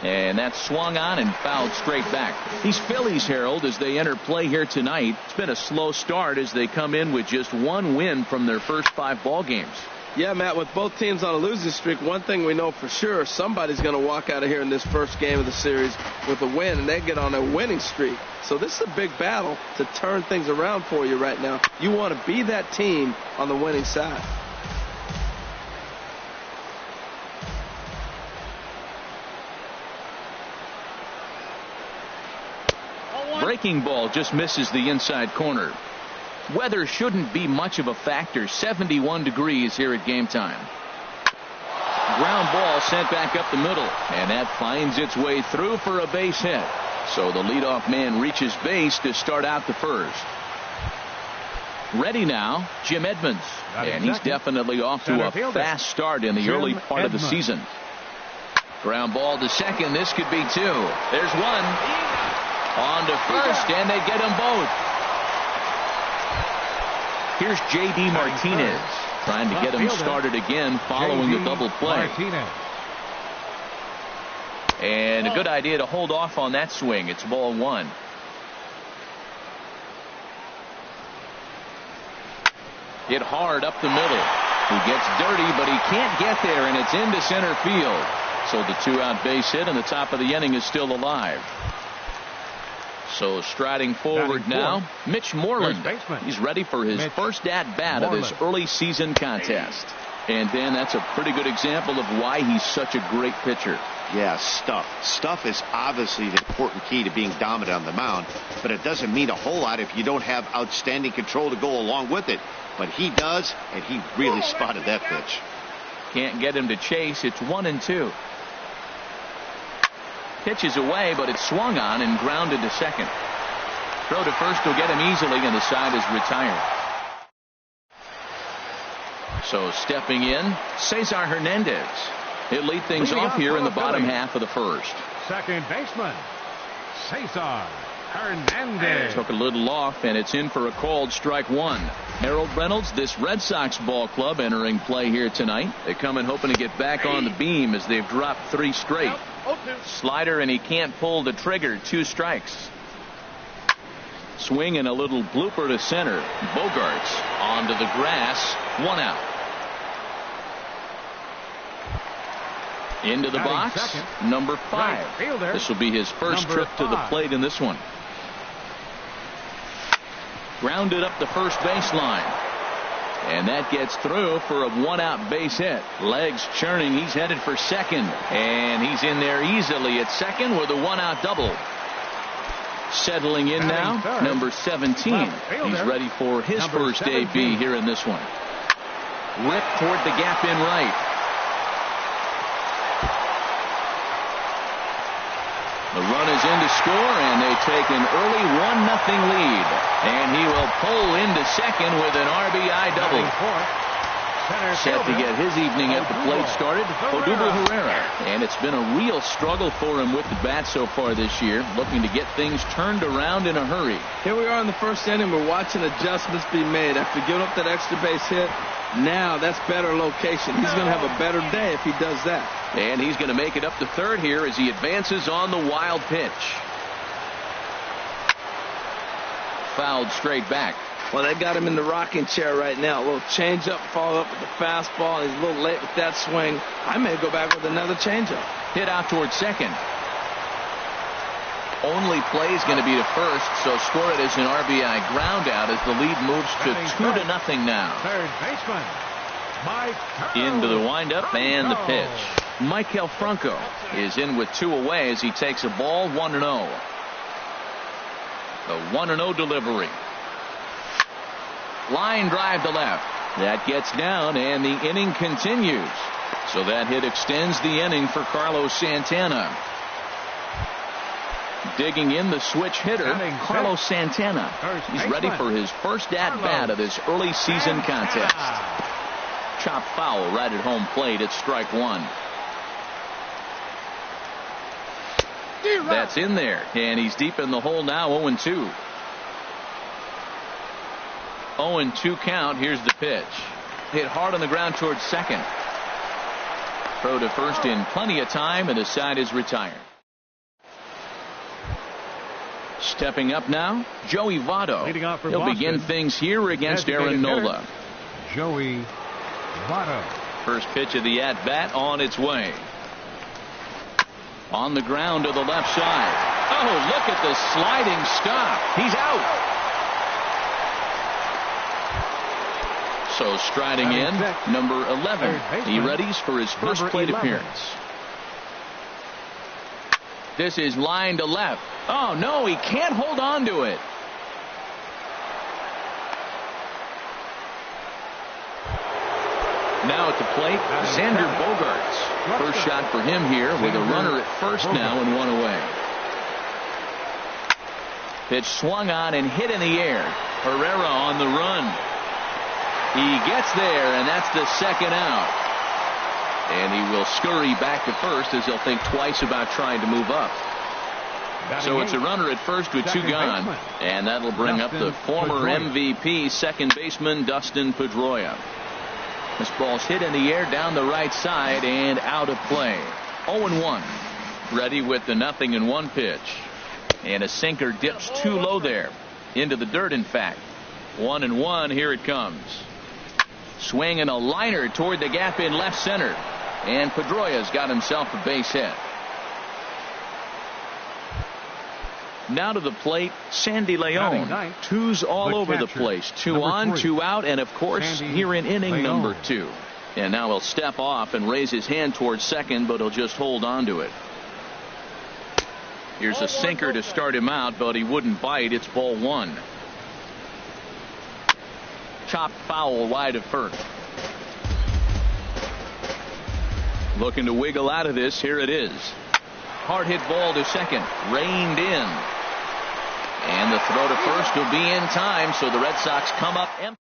And that's swung on and fouled straight back. These Phillies, Harold, as they enter play here tonight, it's been a slow start as they come in with just one win from their first 5 ball games. Yeah, Matt, with both teams on a losing streak, one thing we know for sure, somebody's going to walk out of here in this first game of the series with a win, and they get on a winning streak. So this is a big battle to turn things around for you right now. You want to be that team on the winning side. Breaking ball just misses the inside corner. Weather shouldn't be much of a factor. 71 degrees here at game time. Ground ball sent back up the middle, and that finds its way through for a base hit. So the leadoff man reaches base to start out the first. Ready now, Jim Edmonds, and he's definitely off to a fast start in the early part of the season. Ground ball to second. This could be 2. There's one. On to first, and they get them both. Here's J.D. Martinez trying to get him started again following the double play. And a good idea to hold off on that swing. It's ball 1. Hit hard up the middle. He gets dirty, but he can't get there, and it's into center field. So the 2-out base hit, and the top of the inning is still alive. So striding forward now, Mitch Moreland. He's ready for his first at-bat of this early season contest. And Dan, that's a pretty good example of why he's such a great pitcher. Yeah, stuff. Stuff is obviously the important key to being dominant on the mound, but it doesn't mean a whole lot if you don't have outstanding control to go along with it. But he does, and he really spotted that pitch. Can't get him to chase. It's 1-2. Pitch is away, but it's swung on and grounded to second. Throw to first will get him easily, and the side is retired. So stepping in, Cesar Hernandez. He'll lead things off here in the bottom half of the first. Second baseman, Cesar Hernandez. Took a little off, and it's in for a called strike 1. Harold Reynolds, this Red Sox ball club entering play here tonight. They come in hoping to get back on the beam as they've dropped 3 straight. Slider, and he can't pull the trigger. 2 strikes. Swing and a little blooper to center. Bogarts onto the grass. 1 out. Into the box, number 5. This will be his first trip to the plate in this one. Grounded up the first baseline. And that gets through for a 1-out base hit. Legs churning. He's headed for second. And he's in there easily at second with a 1-out double. Settling in now, number 17. He's ready for his first debut here in this one. Ripped toward the gap in right. The run is in to score, and they take an early 1-0 lead. And he will pull into second with an RBI double. Set to get his evening at the plate started, Odubel Herrera. And it's been a real struggle for him with the bat so far this year, looking to get things turned around in a hurry. Here we are in the first inning. We're watching adjustments be made. After giving up that extra base hit, now that's better location. He's going to have a better day if he does that. And he's going to make it up to third here as he advances on the wild pitch. Fouled straight back. Well, they got him in the rocking chair right now. A little changeup, follow up with the fastball. He's a little late with that swing. I may go back with another changeup. Hit out towards second. Only play is going to be to first, so score it as an RBI ground out as the lead moves to 2-0 now. Third baseman, Mike into the windup and the pitch. Maikel Franco is in with 2 away as he takes a ball 1-0. The 1-0 delivery. Line drive to left. That gets down, and the inning continues. So that hit extends the inning for Carlos Santana. Digging in the switch hitter, Carlos Santana. He's ready for his first at-bat of this early season contest. Chop foul right at home plate. It's strike one. That's in there, and he's deep in the hole now. 0-2. 0-2 count. Here's the pitch. Hit hard on the ground towards second. Throw to first in plenty of time, and the side is retired. Stepping up now, Joey Votto. He'll begin things here against Aaron Nola. Joey Votto. First pitch of the at-bat on its way. On the ground to the left side. Oh, look at the sliding stop. He's out. So striding in, number 11. He readies for his first plate appearance. This is line to left. Oh, no, he can't hold on to it. Now at the plate, Xander Bogaerts. First shot for him here with a runner at first now and one away. Pitch swung on and hit in the air. Herrera on the run. He gets there, and that's the second out. And he will scurry back to first as he'll think twice about trying to move up. So it's a runner at first with two gone, and that'll bring up the former MVP second baseman Dustin Pedroia. This ball's hit in the air down the right side and out of play. 0-1. Ready with the 0-1 pitch. And a sinker dips too low there. Into the dirt, in fact. 1-1. Here it comes. Swinging a liner toward the gap in left center. And Pedroia's got himself a base hit. Now to the plate, Sandy Leon. Twos all over the place. 2 on, 2 out, and of course here in inning number 2. And now he'll step off and raise his hand towards second, but he'll just hold on to it. Here's a sinker to start him out, but he wouldn't bite. It's ball 1. Chopped foul wide of first. Looking to wiggle out of this. Here it is. Hard hit ball to second. Reined in. And the throw to first will be in time, so the Red Sox come up empty.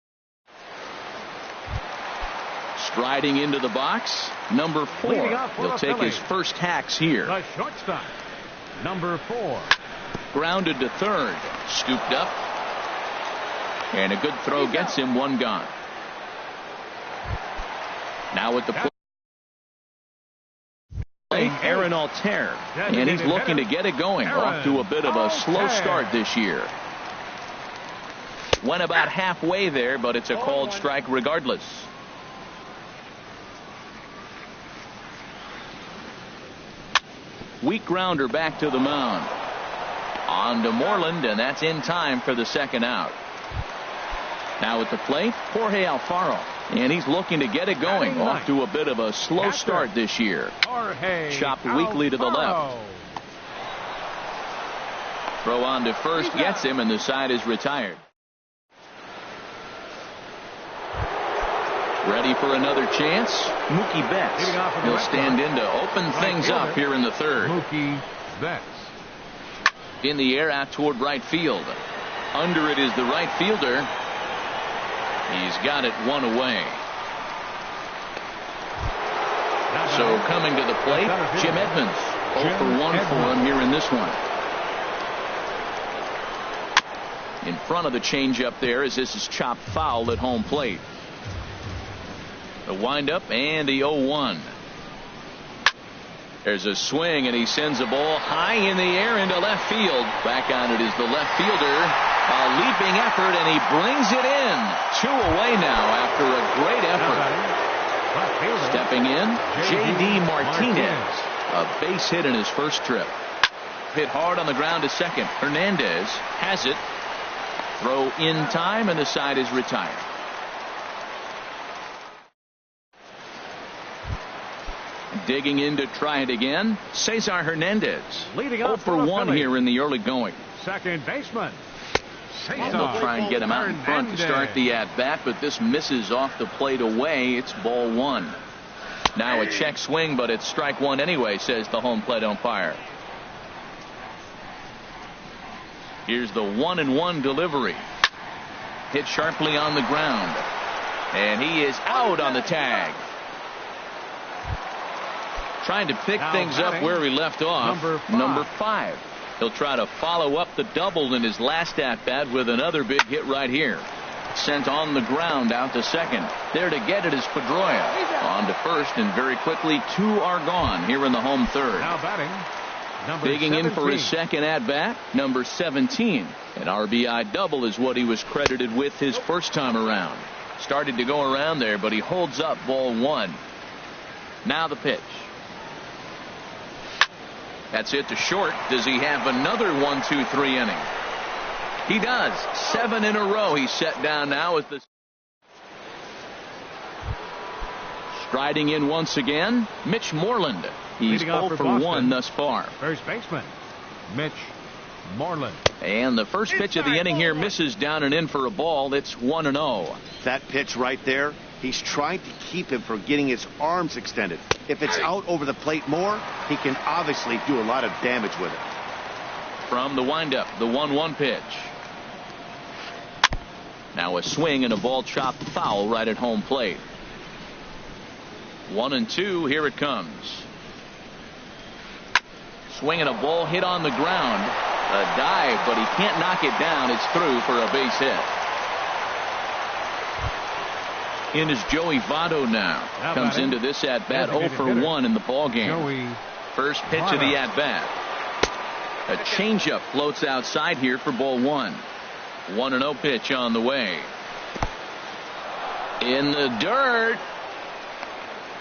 Striding into the box, number 4. He'll take his first hacks here. The shortstop, number 4. Grounded to third. Scooped up. And a good throw gets him one gone. Now at the plate, Aaron Altair, and he's looking to get it going. Off to a bit of a slow start this year. Went about halfway there, but it's a called strike regardless. Weak grounder back to the mound. On to Moreland, and that's in time for the second out. Now at the plate, Jorge Alfaro. And he's looking to get it going. Off to a bit of a slow start this year. Chopped weakly to the left. Throw on to first gets him, and the side is retired. Ready for another chance. Mookie Betts. He'll stand in to open things up here in the third. Mookie Betts. In the air out toward right field. Under it is the right fielder. He's got it one away. So coming to the plate, Jim Edmonds. 0 for 1 for him here in this one. In front of the changeup there as this is chopped foul at home plate. The windup and the 0-1. There's a swing, and he sends a ball high in the air into left field. Back on it is the left fielder. A leaping effort, and he brings it in. 2 away now after a great effort. Stepping in, J.D. Martinez. A base hit in his first trip. Hit hard on the ground to second. Hernandez has it. Throw in time, and the side is retired. Digging in to try it again, Cesar Hernandez. 0 for 1 here in the early going. Second baseman, And they'll try and get him out in front to start the at-bat, but this misses off the plate away. It's ball one. Now a check swing, but it's strike one anyway, says the home plate umpire. Here's the 1-1 delivery. Hit sharply on the ground. And he is out on the tag. Trying to pick things up where he left off. Number 5. He'll try to follow up the double in his last at-bat with another big hit right here. Sent on the ground out to second. There to get it is Pedroia. On to first, and very quickly 2 are gone here in the home third. Now batting, number Digging 17. in for his second at-bat, number 17. An RBI double is what he was credited with his first time around. Started to go around there, but he holds up ball one. Now the pitch. That's it to short. Does he have another 1-2-3 inning? He does. 7 in a row he's set down now as the striding in once again, Mitch Moreland. He's 0 for 1 thus far. First baseman, Mitch Moreland. And the first pitch of the inning here misses down and in for a ball. It's 1-0. That pitch right there, he's trying to keep him from getting his arms extended. If it's out over the plate more, he can obviously do a lot of damage with it. From the windup, the 1-1 pitch. Now a swing and a ball chopped foul right at home plate. 1-2, here it comes. Swing and a ball hit on the ground. A dive, but he can't knock it down. It's through for a base hit. In is Joey Votto now. Comes into this at-bat 0 for 1 in the ballgame. First pitch of the at-bat. A changeup floats outside here for ball one. 1-0 pitch on the way. In the dirt.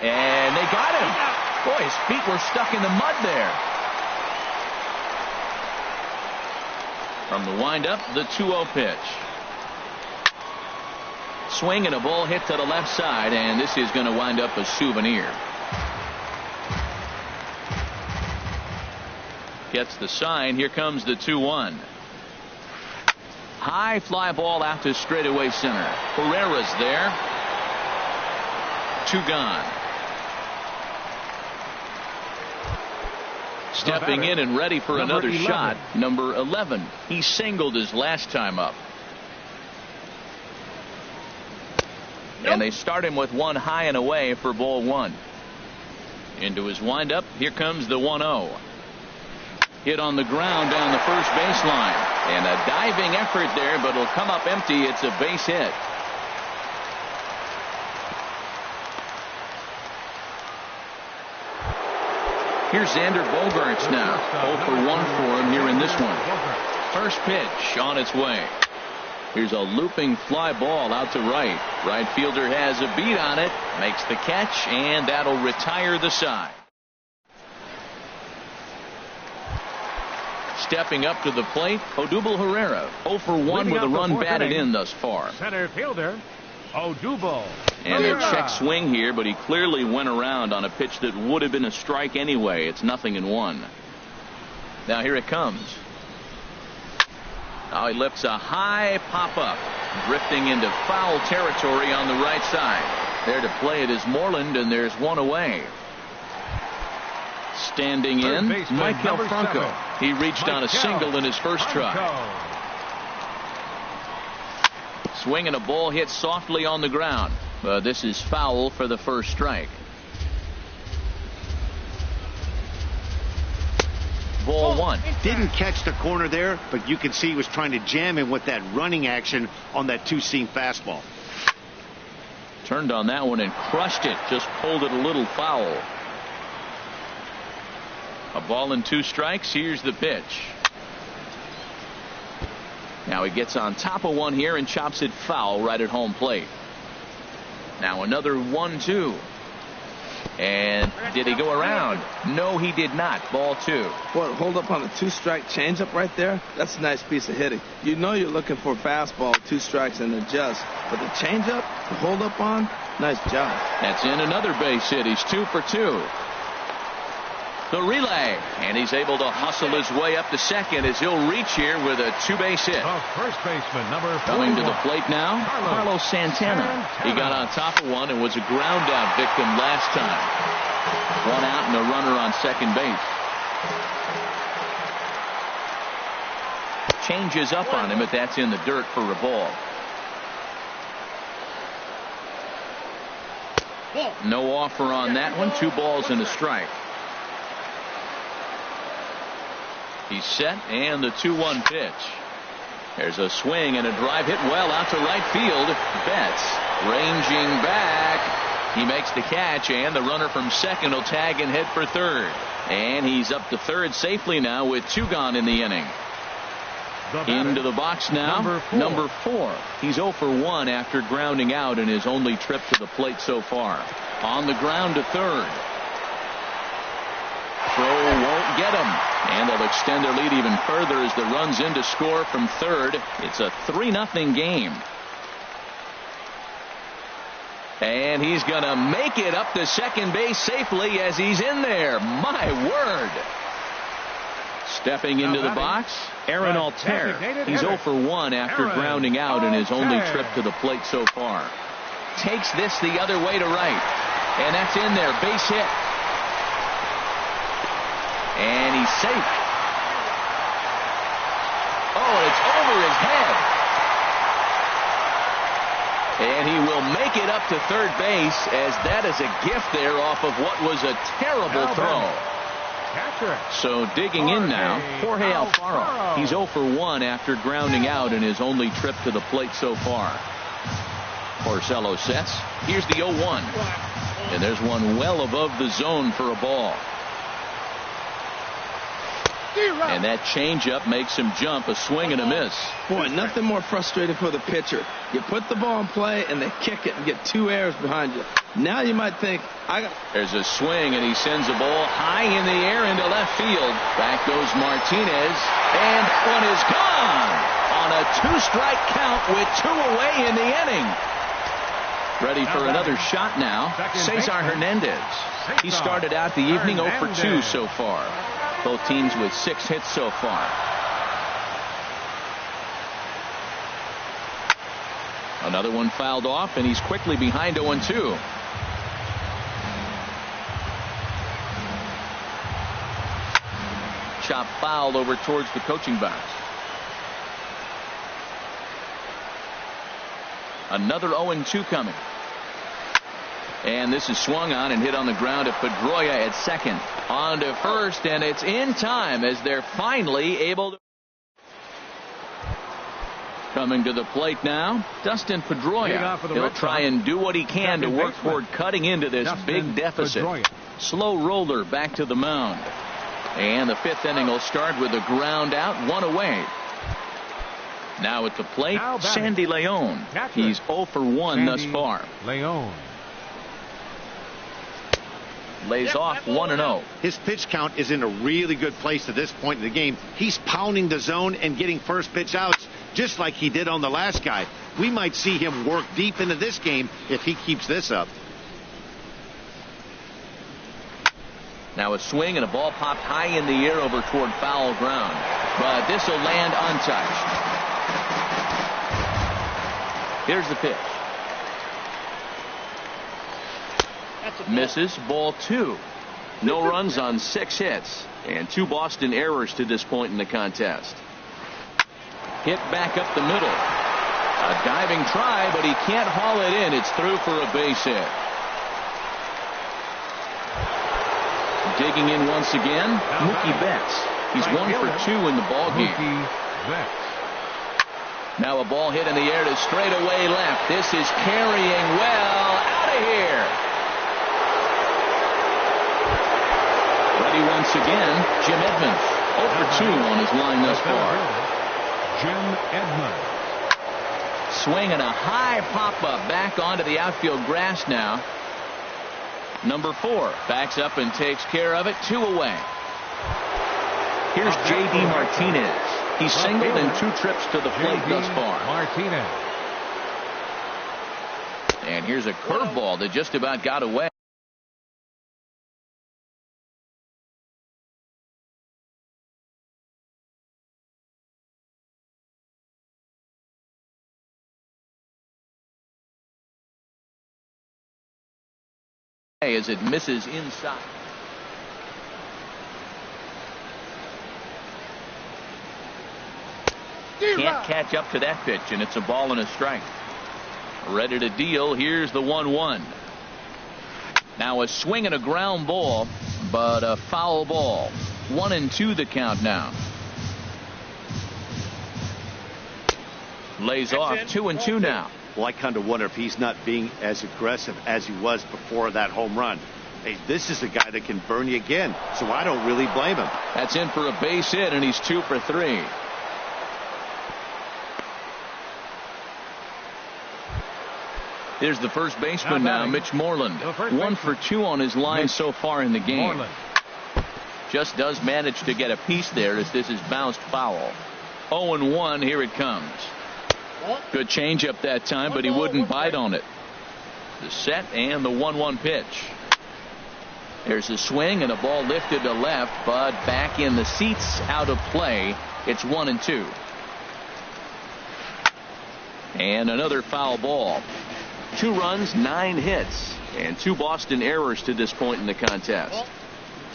And they got him. Boy, his feet were stuck in the mud there. From the windup, the 2-0 pitch. Swing and a ball hit to the left side, and this is going to wind up a souvenir. Gets the sign. Here comes the 2-1. High fly ball out to straightaway center. Herrera's there. 2 gone. Stepping in and ready for another shot, number 11. He singled his last time up. And they start him with 1 high and away for ball one. Into his windup. Here comes the 1-0. Hit on the ground down the first baseline. And a diving effort there, but it'll come up empty. It's a base hit. Here's Xander Bogaerts now. 0 for 1 for him here in this one. First pitch on its way. Here's a looping fly ball out to right. Right fielder has a beat on it. Makes the catch, and that'll retire the side. Stepping up to the plate, Odubel Herrera. 0 for 1 with a run batted in thus far. Center fielder, Odubel. And a check swing here, but he clearly went around on a pitch that would have been a strike anyway. It's 0-1. Now here it comes. Now he lifts a high pop-up, drifting into foul territory on the right side. There to play it is Moreland, and there's 1 away. Standing in, Michael Franco. He reached on a single in his first try. Swing and a ball hit softly on the ground. This is foul for the first strike. Ball one. Didn't catch the corner there, but you can see he was trying to jam him with that running action on that 2-seam fastball. Turned on that one and crushed it. Just pulled it a little foul. A ball and 2 strikes. Here's the pitch. Now he gets on top of one here and chops it foul right at home plate. Now another 1-2. And did he go around? No, he did not. Ball 2. Boy, hold up on a 2-strike changeup right there. That's a nice piece of hitting. You know you're looking for fastball, 2 strikes and adjust. But the changeup, the hold up on, nice job. That's in another base hit. He's 2 for 2. The relay, and he's able to hustle his way up to second as he'll reach here with a two-base hit. First baseman, number 41. Coming to the plate now, Carlos Santana. He got on top of one and was a ground-out victim last time. One out and a runner on second base. Changes up on him, but that's in the dirt for a ball. No offer on that one. 2 balls and a strike. He's set, and the 2-1 pitch. There's a swing and a drive hit well out to right field. Betts ranging back. He makes the catch, and the runner from second will tag and head for third. And he's up to third safely now with 2 gone in the inning. Into the box now, number 4. He's 0 for 1 after grounding out in his only trip to the plate so far. On the ground to third. Throw won't get him. And they'll extend their lead even further as the runs in to score from third. It's a 3-0 game. And he's going to make it up to second base safely as he's in there. My word. Stepping into the box, Aaron Altair. He's 0 for 1 after grounding out in his only trip to the plate so far. Takes this the other way to right. And that's in there. Base hit. And he's safe. Oh, it's over his head. And he will make it up to third base as that is a gift there off of what was a terrible throw. So digging in now, Jorge Alfaro. He's 0 for 1 after grounding out in his only trip to the plate so far. Porcello sets. Here's the 0-1. And there's one well above the zone for a ball. And that changeup makes him jump. A swing and a miss. Boy, nothing more frustrating for the pitcher. You put the ball in play and they kick it and get 2 errors behind you. Now you might think, There's a swing and he sends the ball high in the air into left field. Back goes Martinez. And one is gone on a 2-strike count with 2 away in the inning. Ready for another shot now. Cesar Hernandez. He started out the evening 0 for 2 so far. Both teams with 6 hits so far. Another one fouled off, and he's quickly behind 0-2. Chop foul over towards the coaching box. Another 0-2 coming. And this is swung on and hit on the ground to Pedroia at second. On to first, and it's in time as they're finally able to. Coming to the plate now, Dustin Pedroia. He'll try and do what he can to work toward cutting into this big deficit. Slow roller back to the mound. And the 5th inning will start with a ground out, 1 away. Now at the plate, Sandy Leon. He's 0 for 1 thus far. Leon lays off 1-0. His pitch count is in a really good place at this point in the game. He's pounding the zone and getting first pitch outs just like he did on the last guy. We might see him work deep into this game if he keeps this up. Now a swing and a ball popped high in the air over toward foul ground. But this will land untouched. Here's the pitch. Misses, ball 2. No runs on 6 hits. And 2 Boston errors to this point in the contest. Hit back up the middle. A diving try, but he can't haul it in. It's through for a base hit. Digging in once again, Mookie Betts. He's 1 for 2 in the ballgame. Now a ball hit in the air to straightaway left. This is carrying well out of here. Ready once again, Jim Edmonds. 0 for 2 on his line thus far. Jim Edmonds. Swing and a high pop-up back onto the outfield grass now. Number 4 backs up and takes care of it. 2 away. Here's J.D. Martinez. He's singled in 2 trips to the plate thus far. Martinez. And here's a curveball that just about got away. as it misses inside. Can't catch up to that pitch, and it's a ball and a strike. Ready to deal. Here's the 1-1. Now a swing and a ground ball, but a foul ball. 1-2 the count now. Lays off 2-2 now. Well, I kind of wonder if he's not being as aggressive as he was before that home run. Hey, this is the guy that can burn you again, so I don't really blame him. That's in for a base hit, and he's 2 for 3. Here's the first baseman now, Mitch Moreland. 1 for 2 on his line so far in the game. Just does manage to get a piece there as this is bounced foul. 0-1, here it comes. Good changeup that time, but he wouldn't bite on it. The set and the 1-1 pitch. There's a swing and a ball lifted to left, but back in the seats, out of play. It's 1-2. And another foul ball. 2 runs, 9 hits, and 2 Boston errors to this point in the contest.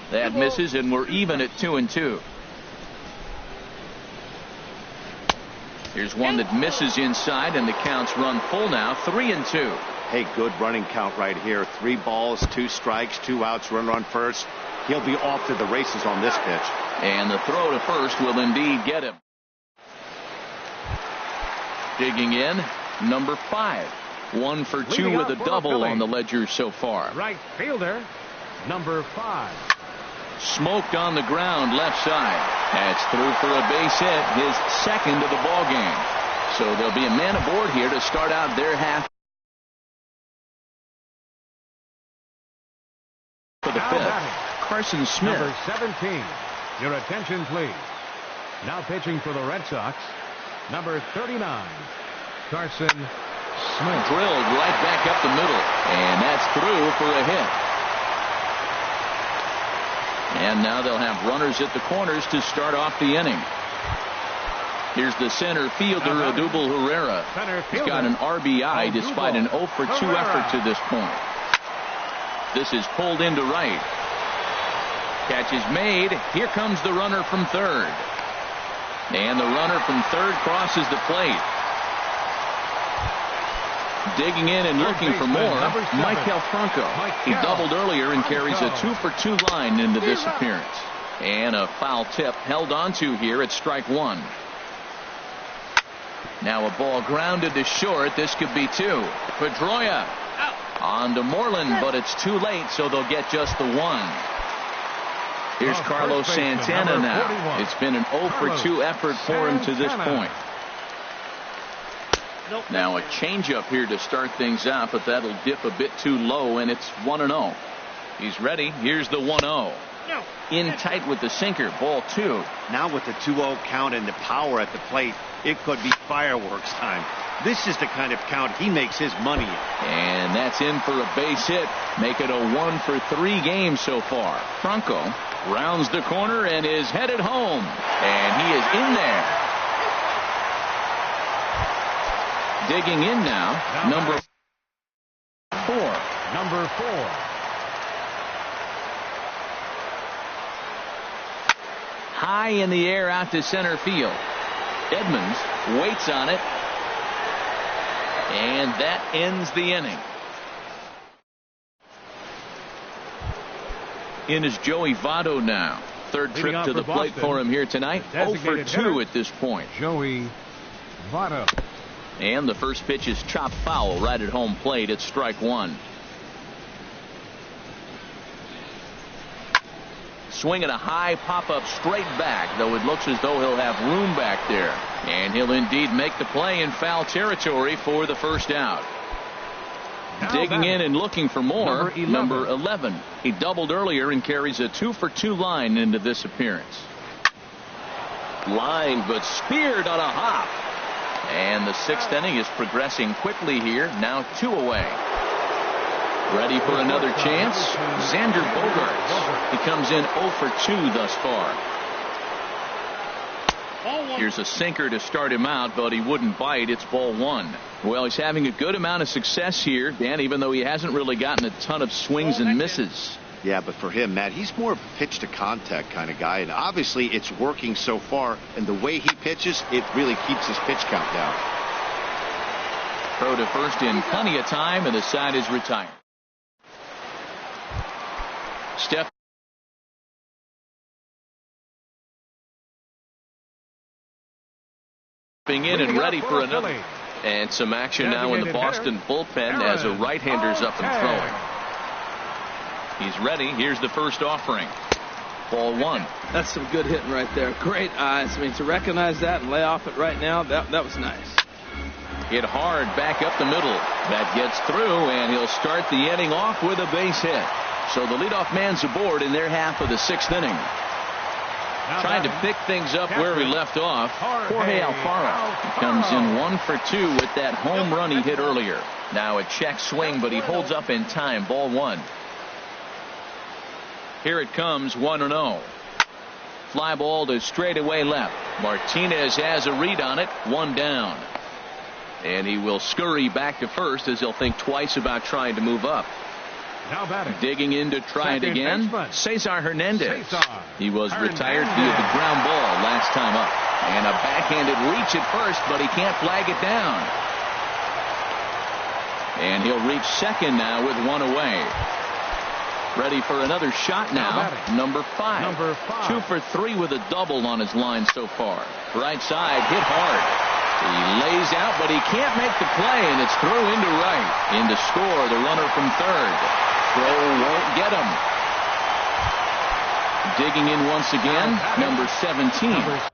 That misses, and we're even at 2-2. Here's one that misses inside, and the count's run full now, 3-2. Hey, good running count right here. 3 balls, 2 strikes, 2 outs, runner on first. He'll be off to the races on this pitch. And the throw to first will indeed get him. Digging in, number 5. 1 for 2 with a double on the ledger so far. Right fielder, number 5. Smoked on the ground left side. That's through for a base hit, his second of the ball game. So there'll be a man aboard here to start out their half for the 5th. Carson Smith. Number 17. Your attention, please. Now pitching for the Red Sox, number 39, Carson Smith. Drilled right back up the middle, and that's through for a hit. And now they'll have runners at the corners to start off the inning. Here's the center fielder, Odubel Herrera. He's got an RBI despite an 0 for 2 effort to this point. This is pulled into right. Catch is made. Here comes the runner from third. And the runner from third crosses the plate. Digging in and looking for more, Michael Franco. He doubled earlier and carries a 2 for 2 line into this appearance. And a foul tip held onto here at strike 1. Now a ball grounded to short. This could be 2. Pedroia on to Moreland, but it's too late, so they'll get just the 1. Here's Carlos Santana now. It's been an 0 for 2 effort for him to this point. Now a changeup here to start things out, but that'll dip a bit too low, and it's 1-0. He's ready. Here's the 1-0. In tight with the sinker. Ball 2. Now with the 2-0 count and the power at the plate, it could be fireworks time. This is the kind of count he makes his money in. And that's in for a base hit. Make it a 1 for 3 game so far. Franco rounds the corner and is headed home. And he is in there. Digging in now, number 4. Number 4. High in the air out to center field. Edmonds waits on it. And that ends the inning. In is Joey Votto now. Third trip to the plate for him here tonight. 0 for 2 at this point. Joey Votto. And the first pitch is chopped foul right at home plate at strike 1. Swinging a high pop-up straight back, though it looks as though he'll have room back there. And he'll indeed make the play in foul territory for the first out. Digging in and looking for more, number 11. He doubled earlier and carries a 2 for 2 line into this appearance. Line, but speared on a hop. And the 6th inning is progressing quickly here. Now 2 away. Ready for another chance. Xander Bogaerts. He comes in 0 for 2 thus far. Here's a sinker to start him out, but he wouldn't bite. It's ball one. Well, he's having a good amount of success here, Dan, even though he hasn't really gotten a ton of swings and misses. Yeah, but for him, Matt, he's more of a pitch to contact kind of guy, and obviously it's working so far, and the way he pitches, it really keeps his pitch count down. Throw to first in plenty of time, and the side is retired. Steph in and ready for another. And some action now in the Boston bullpen as a right-hander's up and throwing. He's ready. Here's the first offering. Ball one. That's some good hitting right there. Great eyes. I mean, to recognize that and lay off it right now, that was nice. Hit hard back up the middle. That gets through, and he'll start the inning off with a base hit. So the leadoff man's aboard in their half of the sixth inning. Trying to pick things up where we left off. Jorge Alfaro comes in 1 for 2 with that home run he hit earlier. Now a check swing, but he holds up in time. Ball one. Here it comes, 1-0. Fly ball to straightaway left. Martinez has a read on it. One down. And he will scurry back to first as he'll think twice about trying to move up. Now batting. Digging in to try it again. Cesar Hernandez. He was retired via the Hernandez. ground ball last time up. And a backhanded reach at first, but he can't flag it down. And he'll reach second now with one away. Ready for another shot now. Number five. 2 for 3 with a double on his line so far. Right side, hit hard. He lays out, but he can't make the play, and it's through into right. In to score, the runner from third. Throw won't get him. Digging in once again, number 17.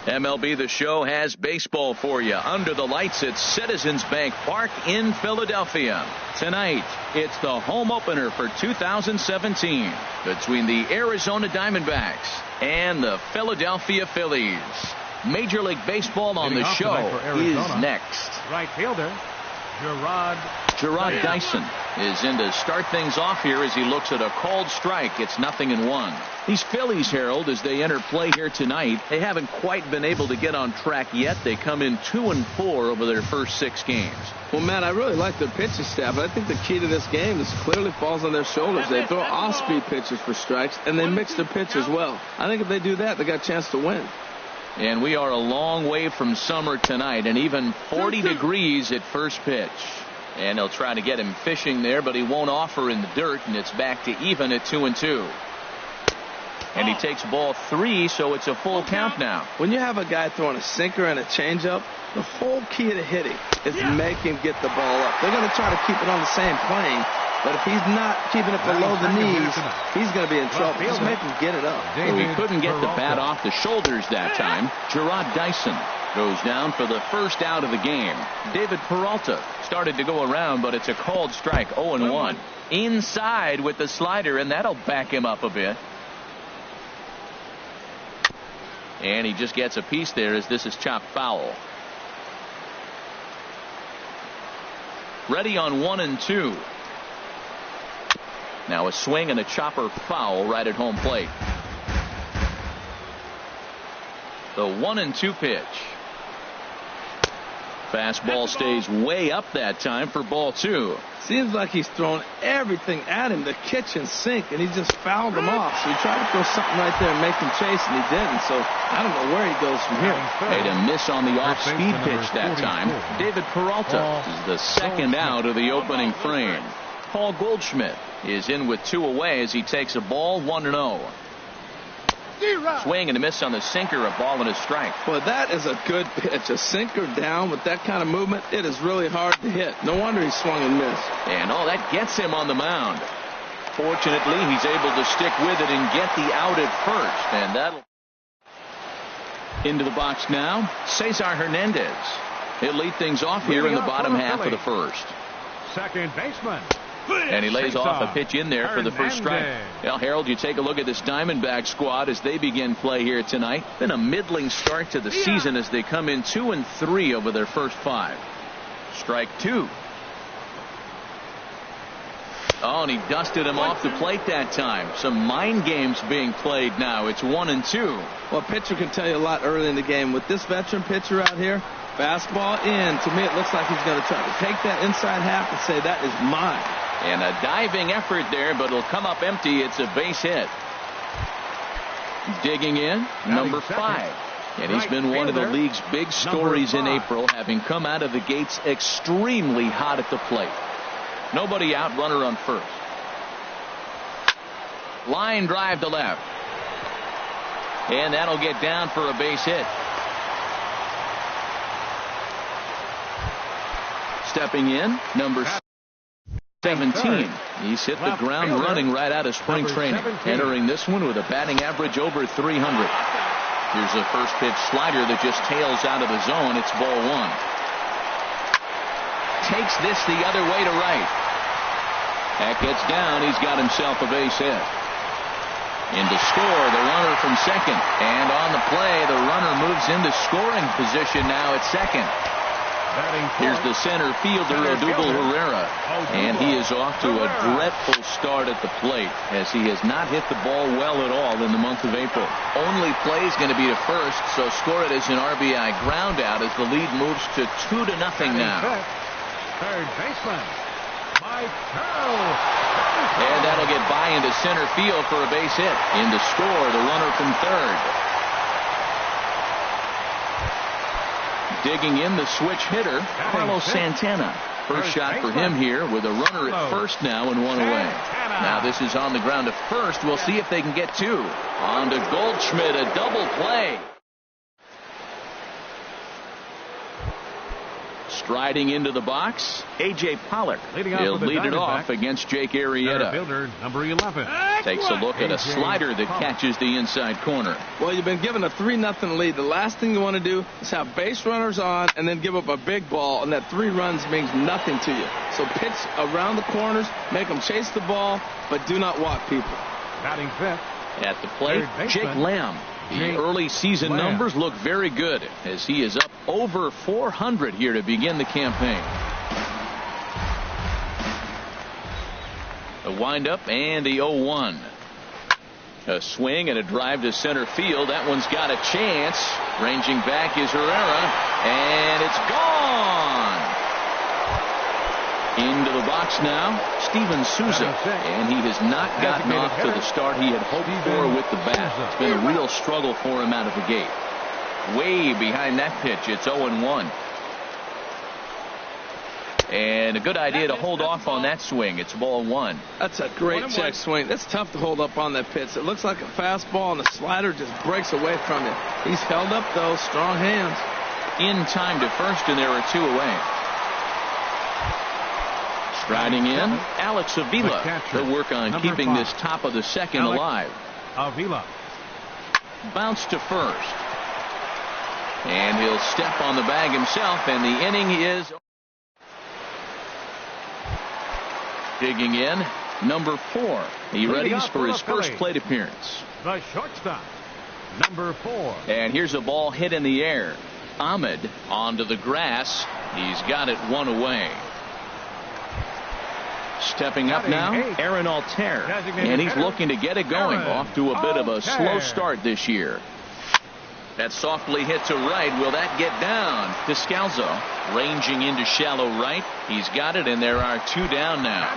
MLB The Show has baseball for you under the lights at Citizens Bank Park in Philadelphia. Tonight, it's the home opener for 2017 between the Arizona Diamondbacks and the Philadelphia Phillies. Major League Baseball on the show is next. Right fielder, Gerard Dyson is in to start things off here as he looks at a called strike. It's 0-1. These Phillies, Harold, as they enter play here tonight, they haven't quite been able to get on track yet. They come in 2-4 over their first 6 games. Well, Matt, I really like their pitching staff, but I think the key to this game is clearly falls on their shoulders. They throw off-speed pitches for strikes, and they mix their pitch as well. I think if they do that, they got a chance to win. And we are a long way from summer tonight, and even 40 degrees at first pitch. And they'll try to get him fishing there, but he won't offer in the dirt, and it's back to even at 2-2. And he takes ball 3, so it's a full count now. When you have a guy throwing a sinker and a changeup, the whole key to hitting is make him get the ball up. They're going to try to keep it on the same plane, but if he's not keeping it below the knees, he's going to be in trouble. Just make him get it up. He couldn't get the bat off the shoulders that time. Gerard Dyson goes down for the first out of the game. David Peralta started to go around, but it's a called strike, 0-1. Inside with the slider, and that'll back him up a bit. And he just gets a piece there as this is chopped foul. Ready on 1-2. Now a swing and a chopper foul right at home plate. The 1-2 pitch. Fastball stays way up that time for ball 2. Seems like he's thrown everything at him, the kitchen sink, and he just fouled him off. So he tried to throw something right there and make him chase, and he didn't. So I don't know where he goes from here. Made a miss on the off-speed pitch that time. David Peralta is the second out of the opening frame. Paul Goldschmidt is in with 2 away as he takes a ball, 1-0. Swing and a miss on the sinker, a ball and a strike. Well, that is a good pitch. A sinker down with that kind of movement, it is really hard to hit. No wonder he swung and missed. And that gets him on the mound. Fortunately, he's able to stick with it and get the out at first. And that'll into the box now. Cesar Hernandez. He'll lead things off here in the bottom half of the first. Second baseman. And he lays off a pitch in there for the first strike. Well, Harold, you take a look at this Diamondback squad as they begin play here tonight. Been a middling start to the season as they come in 2-3 over their first 5. Strike 2. Oh, and he dusted him off the plate that time. Some mind games being played now. It's 1-2. Well, a pitcher can tell you a lot early in the game. With this veteran pitcher out here, fastball in. To me, it looks like he's going to try to take that inside half and say, that is mine. And a diving effort there, but it'll come up empty. It's a base hit. Digging in, number 5. And he's been one of the league's big stories in April, having come out of the gates extremely hot at the plate. Nobody out, runner on first. Line drive to left. And that'll get down for a base hit. Stepping in, number 17. He's hit the ground running right out of spring training. Entering this one with a batting average over 300. Here's a first pitch slider that just tails out of the zone. It's ball 1. Takes this the other way to right. That gets down. He's got himself a base hit. In to score, the runner from second. And on the play, the runner moves into scoring position now at second. Here's the center fielder, Odubel Herrera. And he is off to a dreadful start at the plate as he has not hit the ball well at all in the month of April. Only play is going to be to first, so score it as an RBI ground out as the lead moves to 2-0 now. Third baseman, Mike Carroll. And that'll get by into center field for a base hit. In to score, the runner from third. Digging in, the switch hitter, Carlos Santana. First shot for him here with a runner at first now and 1 away. Now this is on the ground to first. We'll see if they can get 2. On to Goldschmidt, a double play. Striding into the box, A.J. Pollock. He'll lead it off against Jake Arrieta. Fielder, number 11. Takes a look at a slider that catches the inside corner. Well, you've been given a 3-0 lead. The last thing you want to do is have base runners on and then give up a big ball, and that 3 runs means nothing to you. So pitch around the corners, make them chase the ball, but do not walk people. Batting fifth. At the plate, Jake Lamb. The early season numbers look very good as he is up over 400 here to begin the campaign. The windup and the 0-1. A swing and a drive to center field. That one's got a chance. Ranging back is Herrera, and it's gone. Into the box now, Steven Souza, and he has not gotten off to the start he had hoped for with the bat. It's been a real struggle for him out of the gate. Way behind that pitch, it's 0-1. And a good idea to hold off on that swing. It's ball 1. That's a great check swing. That's tough to hold up on that pitch. It looks like a fastball, and the slider just breaks away from it. He's held up, though. Strong hands. In time to first, and there are 2 away. Striding in, Alex Avila. He'll work on keeping this top of the second alive. Avila. Bounce to first. And he'll step on the bag himself, and the inning is... Digging in, number 4. He readies for his first plate appearance. The shortstop, number 4. And here's a ball hit in the air. Ahmed onto the grass. He's got it 1 away. Stepping up now, Aaron Altair. And he's looking to get it going. Off to a bit of a slow start this year. That softly hit to right. Will that get down? Descalzo ranging into shallow right. He's got it, and there are 2 down now.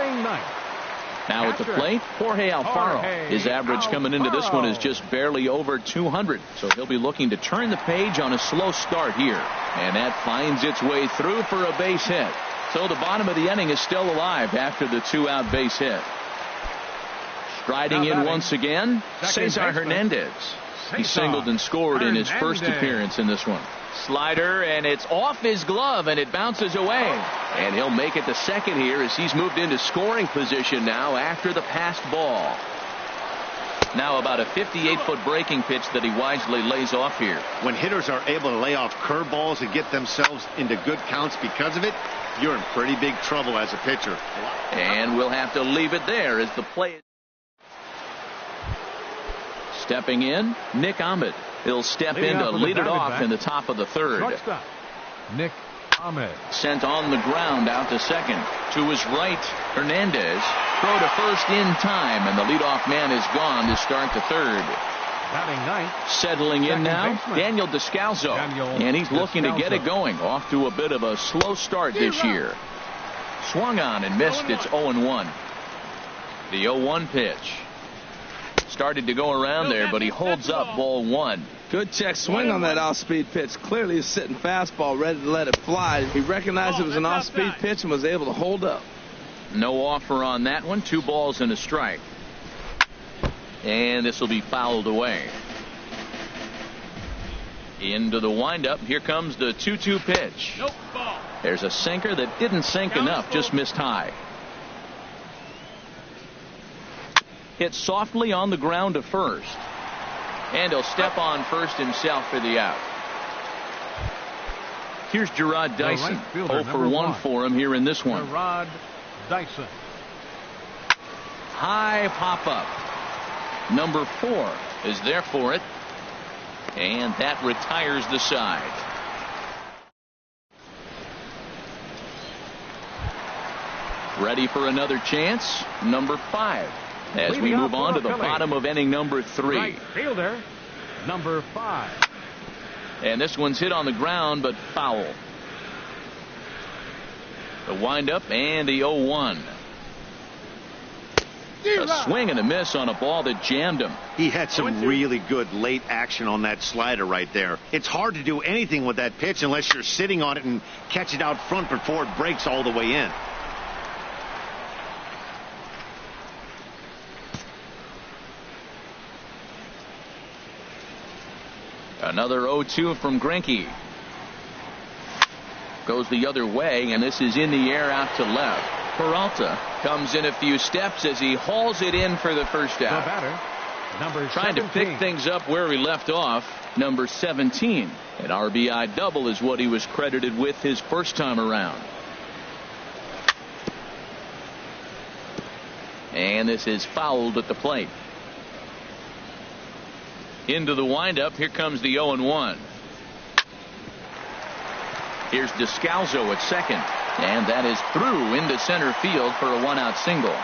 Now at the plate, Jorge Alfaro. His average coming into this one is just barely over 200. So he'll be looking to turn the page on a slow start here. And that finds its way through for a base hit. So the bottom of the inning is still alive after the 2-out base hit. Striding in once again, Cesar Hernandez. He singled and scored in his first appearance in this one. Slider, and it's off his glove, and it bounces away. And he'll make it to second here as he's moved into scoring position now after the passed ball. Now about a 58-foot breaking pitch that he wisely lays off here. When hitters are able to lay off curveballs and get themselves into good counts because of it, you're in pretty big trouble as a pitcher. And we'll have to leave it there as the play. Stepping in, Nick Ahmed. He'll step in to lead it off in the top of the 3rd. Nick Ahmed. Sent on the ground out to second. To his right, Hernandez. Throw to first in time, and the leadoff man is gone to start the 3rd. Batting ninth. Settling in now, Daniel Descalzo. And he's looking to get it going. Off to a bit of a slow start this year. Swung on and missed. It's 0-1. The 0-1 pitch. Started to go around there, but he holds up ball 1. Good check swing on that off-speed pitch. Clearly he's sitting fastball, ready to let it fly. He recognized it was an off-speed pitch and was able to hold up. No offer on that one. 2 balls and a strike. And this will be fouled away. Into the windup. Here comes the 2-2 pitch. There's a sinker that didn't sink enough, just missed high. Hit softly on the ground to first. And he'll step on first himself for the out. Here's Gerard Dyson. 0 for 1 for him here in this one. Gerard Dyson. High pop up. Number 4 is there for it. And that retires the side. Ready for another chance. Number 5. As we move on to the bottom of inning number 3. Right fielder, number 5. And this one's hit on the ground, but foul. The windup and the 0-1. A swing and a miss on a ball that jammed him. He had some really good late action on that slider right there. It's hard to do anything with that pitch unless you're sitting on it and catch it out front before it breaks all the way in. Another 0-2 from Greinke. Goes the other way, and this is in the air out to left. Peralta comes in a few steps as he hauls it in for the first out. The batter, number Trying 17. to pick things up where he left off, number 17. An RBI double is what he was credited with his first time around. And this is fouled at the plate. Into the windup. Here comes the 0-1. Here's Descalzo at second. And that is through into center field for a one-out single.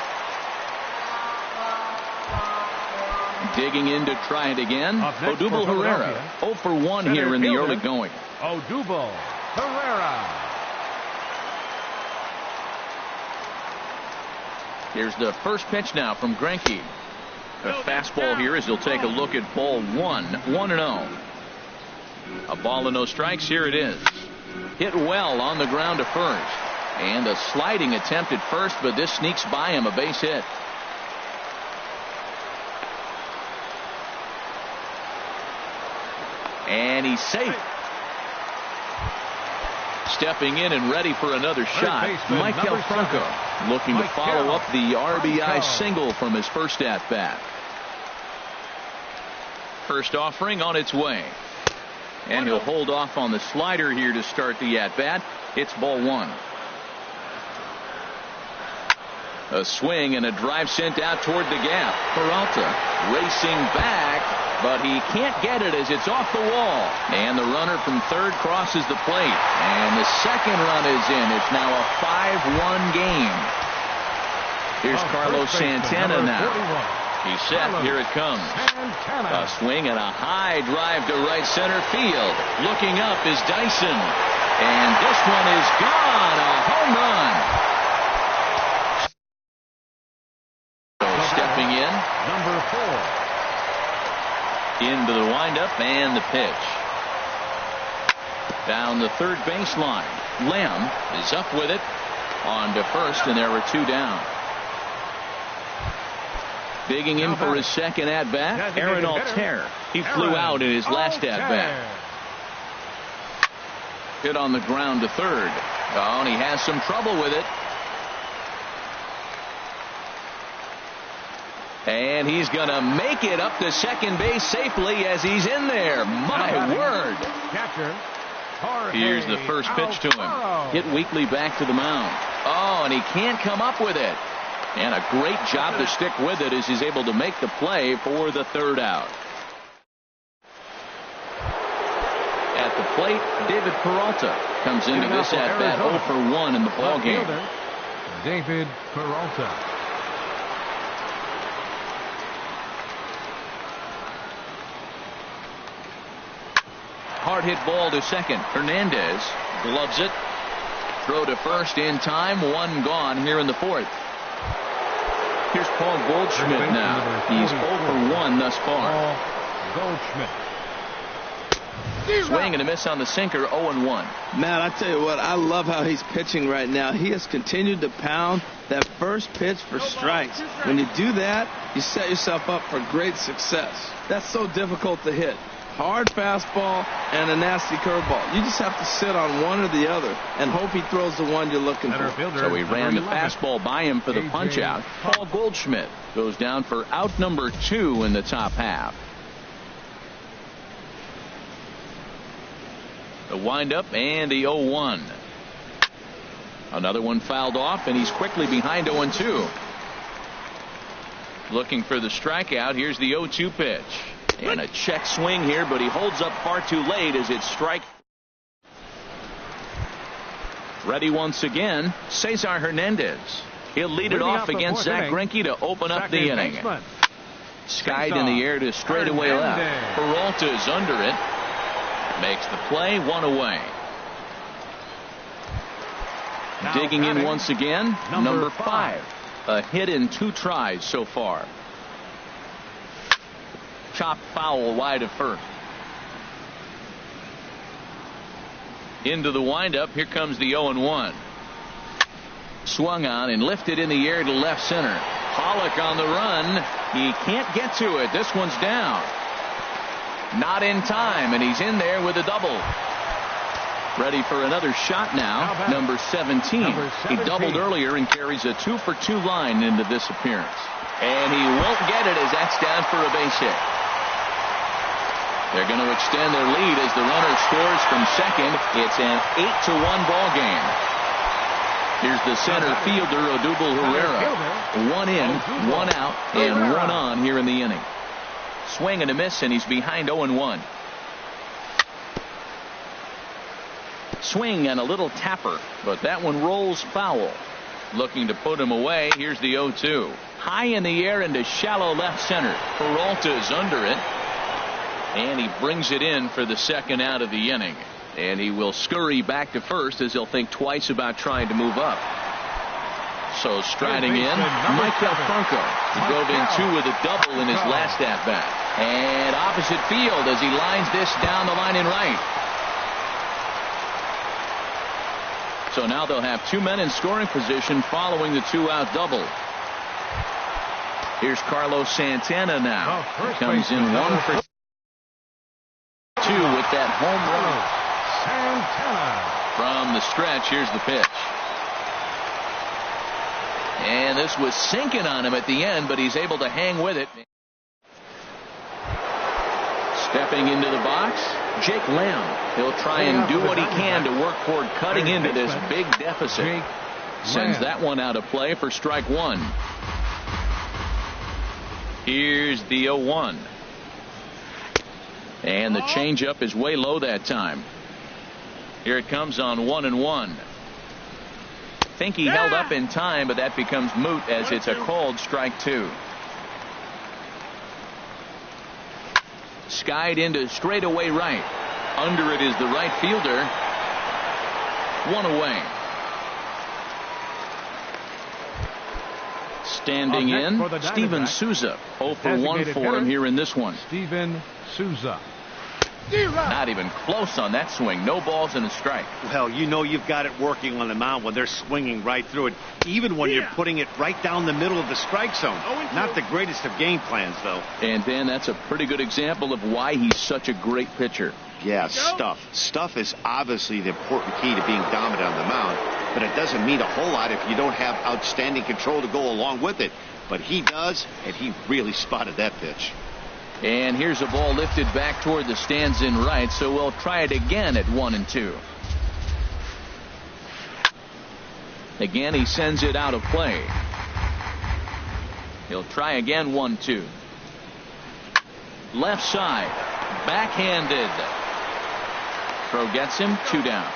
Digging in to try it again. Odubel Herrera. 0 for 1 here in the early going. Odubel Herrera. Here's the first pitch now from Greinke. A fastball here as he'll take a look at ball 1. 1-0. A ball and no strikes. Here it is. Hit well on the ground to first. And a sliding attempt at first, but this sneaks by him, a base hit. And he's safe. Stepping in and ready for another shot, Maikel Franco, looking to follow up the RBI single from his first at-bat. First offering on its way. And he'll hold off on the slider here to start the at-bat. It's ball 1. A swing and a drive sent out toward the gap. Peralta racing back, but he can't get it as it's off the wall. And the runner from third crosses the plate. And the second run is in. It's now a 5-1 game. Here's Carlos Santana now. He's set. Here it comes. A swing and a high drive to right center field. Looking up is Dyson. And this one is gone. A home run. Stepping in. Number 4. Into the windup and the pitch. Down the third baseline. Lamb is up with it on to first, and there were 2 down. Digging in for his second at-bat, Aaron Altair. He flew out in his last at-bat. Hit on the ground to third. Oh, and he has some trouble with it. And he's going to make it up to second base safely as he's in there. My word. Here's the first pitch to him. Hit weakly back to the mound. Oh, and he can't come up with it. And a great job to stick with it as he's able to make the play for the third out. At the plate, David Peralta comes into this at-bat 0 for 1 in the ballgame. David Peralta. Hard hit ball to second. Hernandez gloves it. Throw to first in time. 1 gone here in the fourth. Here's Paul Goldschmidt now. He's 0 for 1 thus far. Goldschmidt. Swing and a miss on the sinker. 0-1. Matt, I tell you what, I love how he's pitching right now. He has continued to pound that first pitch for strikes. When you do that, you set yourself up for great success. That's so difficult to hit. Hard fastball and a nasty curveball. You just have to sit on one or the other and hope he throws the one you're looking for. So he ran the fastball by him for the punch out. Paul Goldschmidt goes down for out number 2 in the top half. The windup and the 0-1. Another one fouled off, and he's quickly behind 0-2. Looking for the strikeout. Here's the 0-2 pitch. And a check swing here, but he holds up far too late as it's strike. Ready once again, Cesar Hernandez. He'll lead it off against Zach Greinke to open up the inning. Skied in the air to straightaway left. Peralta's under it. Makes the play, 1 away. Digging in once again, number 5. A hit in 2 tries so far. Chopped foul wide of first. Into the windup. Here comes the 0-1. Swung on and lifted in the air to left center. Pollock on the run. He can't get to it. This one's down. Not in time, and he's in there with a double. Ready for another shot now, number 17. He doubled earlier and carries a 2-for-2 line into this appearance. And he won't get it as that's down for a base hit. They're going to extend their lead as the runner scores from second. It's an 8-1 ball game. Here's the center fielder, Odubel Herrera. 1 in, 1 out, and 1 on here in the inning. Swing and a miss, and he's behind 0-1. Swing and a little tapper, but that one rolls foul. Looking to put him away. Here's the 0-2. High in the air into shallow left center. Peralta's under it. And he brings it in for the second out of the inning. And he will scurry back to first as he'll think twice about trying to move up. So striding in, Michael Franco. He drove in 2 with a double in his last at-bat. And opposite field as he lines this down the line in right. So now they'll have 2 men in scoring position following the 2-out double. Here's Carlos Santana now. He comes in 1 for 2 with that home run. Santana. From the stretch, here's the pitch. And this was sinking on him at the end, but he's able to hang with it. Stepping into the box, Jake Lamb. He'll try and do what he can to work toward cutting into this big deficit. Sends that one out of play for strike 1. Here's the 0-1. And the changeup is way low that time. Here it comes on 1-1. Think he held up in time, but that becomes moot as it's a called strike 2. Skied into straightaway right. Under it is the right fielder. 1 away. Standing in, Steven Souza. 0 for 1 for him here in this one. Steven Souza. Not even close on that swing. No balls and a strike. Well, you know you've got it working on the mound when they're swinging right through it, even when you're putting it right down the middle of the strike zone. Not the greatest of game plans, though. And Dan, that's a pretty good example of why he's such a great pitcher. Yeah, stuff. Stuff is obviously the important key to being dominant on the mound, but it doesn't mean a whole lot if you don't have outstanding control to go along with it. But he does, and he really spotted that pitch. And here's a ball lifted back toward the stands in right, so we'll try it again at 1-2. Again, he sends it out of play. He'll try again 1-2. Left side, backhanded. Throw gets him, 2 down.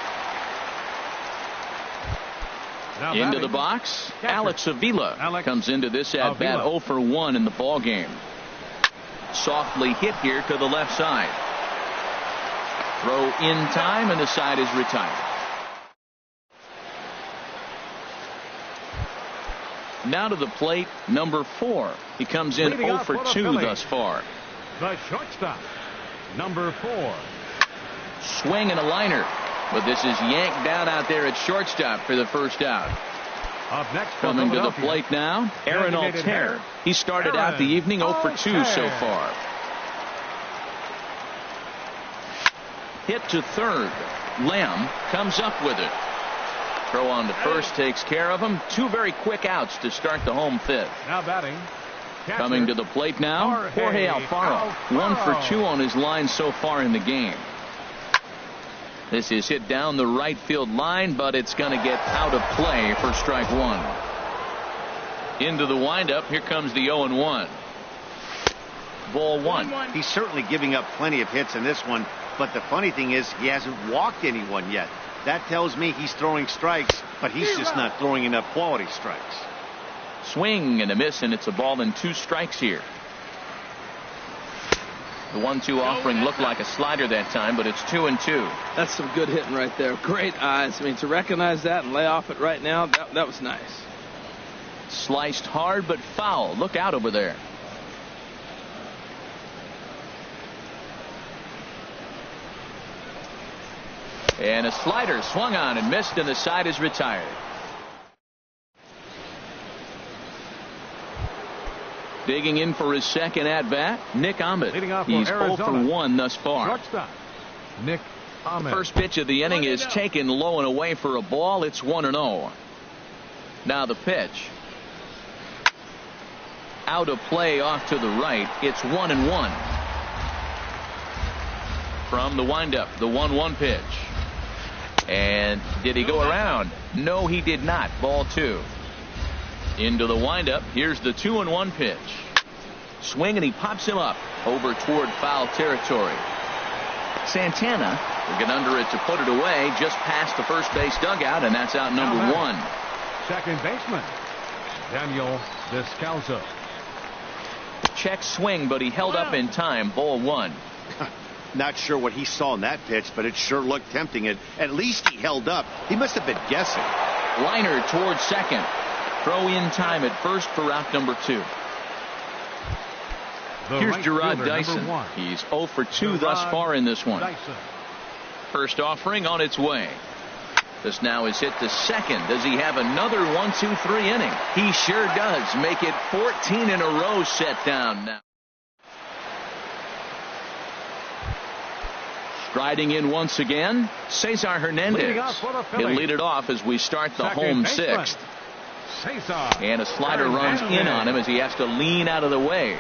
Into the box, Alex Avila comes into this at bat 0 for 1 in the ball game. Softly hit here to the left side. Throw in time, and the side is retired. Now to the plate, number 4. He comes in 0 for 2 thus far. The shortstop, number 4. Swing and a liner, but this is yanked down out there at shortstop for the first out. Up next, coming to the plate now, Aaron Altair. He started out the evening 0 for 2 so far. Hit to third. Lamb comes up with it. Throw on to first takes care of him. 2 very quick outs to start the home 5th. Now batting. Coming to the plate now, Jorge Alfaro. 1 for 2 on his line so far in the game. This is hit down the right field line, but it's going to get out of play for strike 1. Into the windup. Here comes the 0-1. Ball 1. He's certainly giving up plenty of hits in this one, but the funny thing is he hasn't walked anyone yet. That tells me he's throwing strikes, but he's just not throwing enough quality strikes. Swing and a miss, and it's a ball and 2 strikes here. The 1-2 offering looked like a slider that time, but it's 2-2. That's some good hitting right there. Great eyes. I mean, to recognize that and lay off it right now, that was nice. Sliced hard but foul. Look out over there. And a slider swung on and missed, and the side is retired. Digging in for his second at bat, Nick Ahmed. He's 0 for 1 thus far. Shortstop, Nick First pitch of the inning is taken low and away for a ball. It's 1-0. Now the pitch. Out of play off to the right. It's 1-1. From the windup, the 1-1 pitch. And did he go around? No, he did not. Ball 2. Into the windup. Here's the 2-1 pitch. Swing, and he pops him up over toward foul territory. Santana will get under it to put it away just past the first base dugout, and that's out number 1. Second baseman, Daniel Descalso. Check swing, but he held up in time. Ball 1. Not sure what he saw in that pitch, but it sure looked tempting. At least he held up. He must have been guessing. Liner towards second. Throw in time at first for out number 2. Here's Gerard Dyson. He's 0 for 2 thus far in this one. First offering on its way. This now is hit to second. Does he have another 1-2-3 inning? He sure does. Make it 14 in a row set down now. Striding in once again, Cesar Hernandez. He'll lead it off as we start the home 6th. And a slider runs in on him as he has to lean out of the way.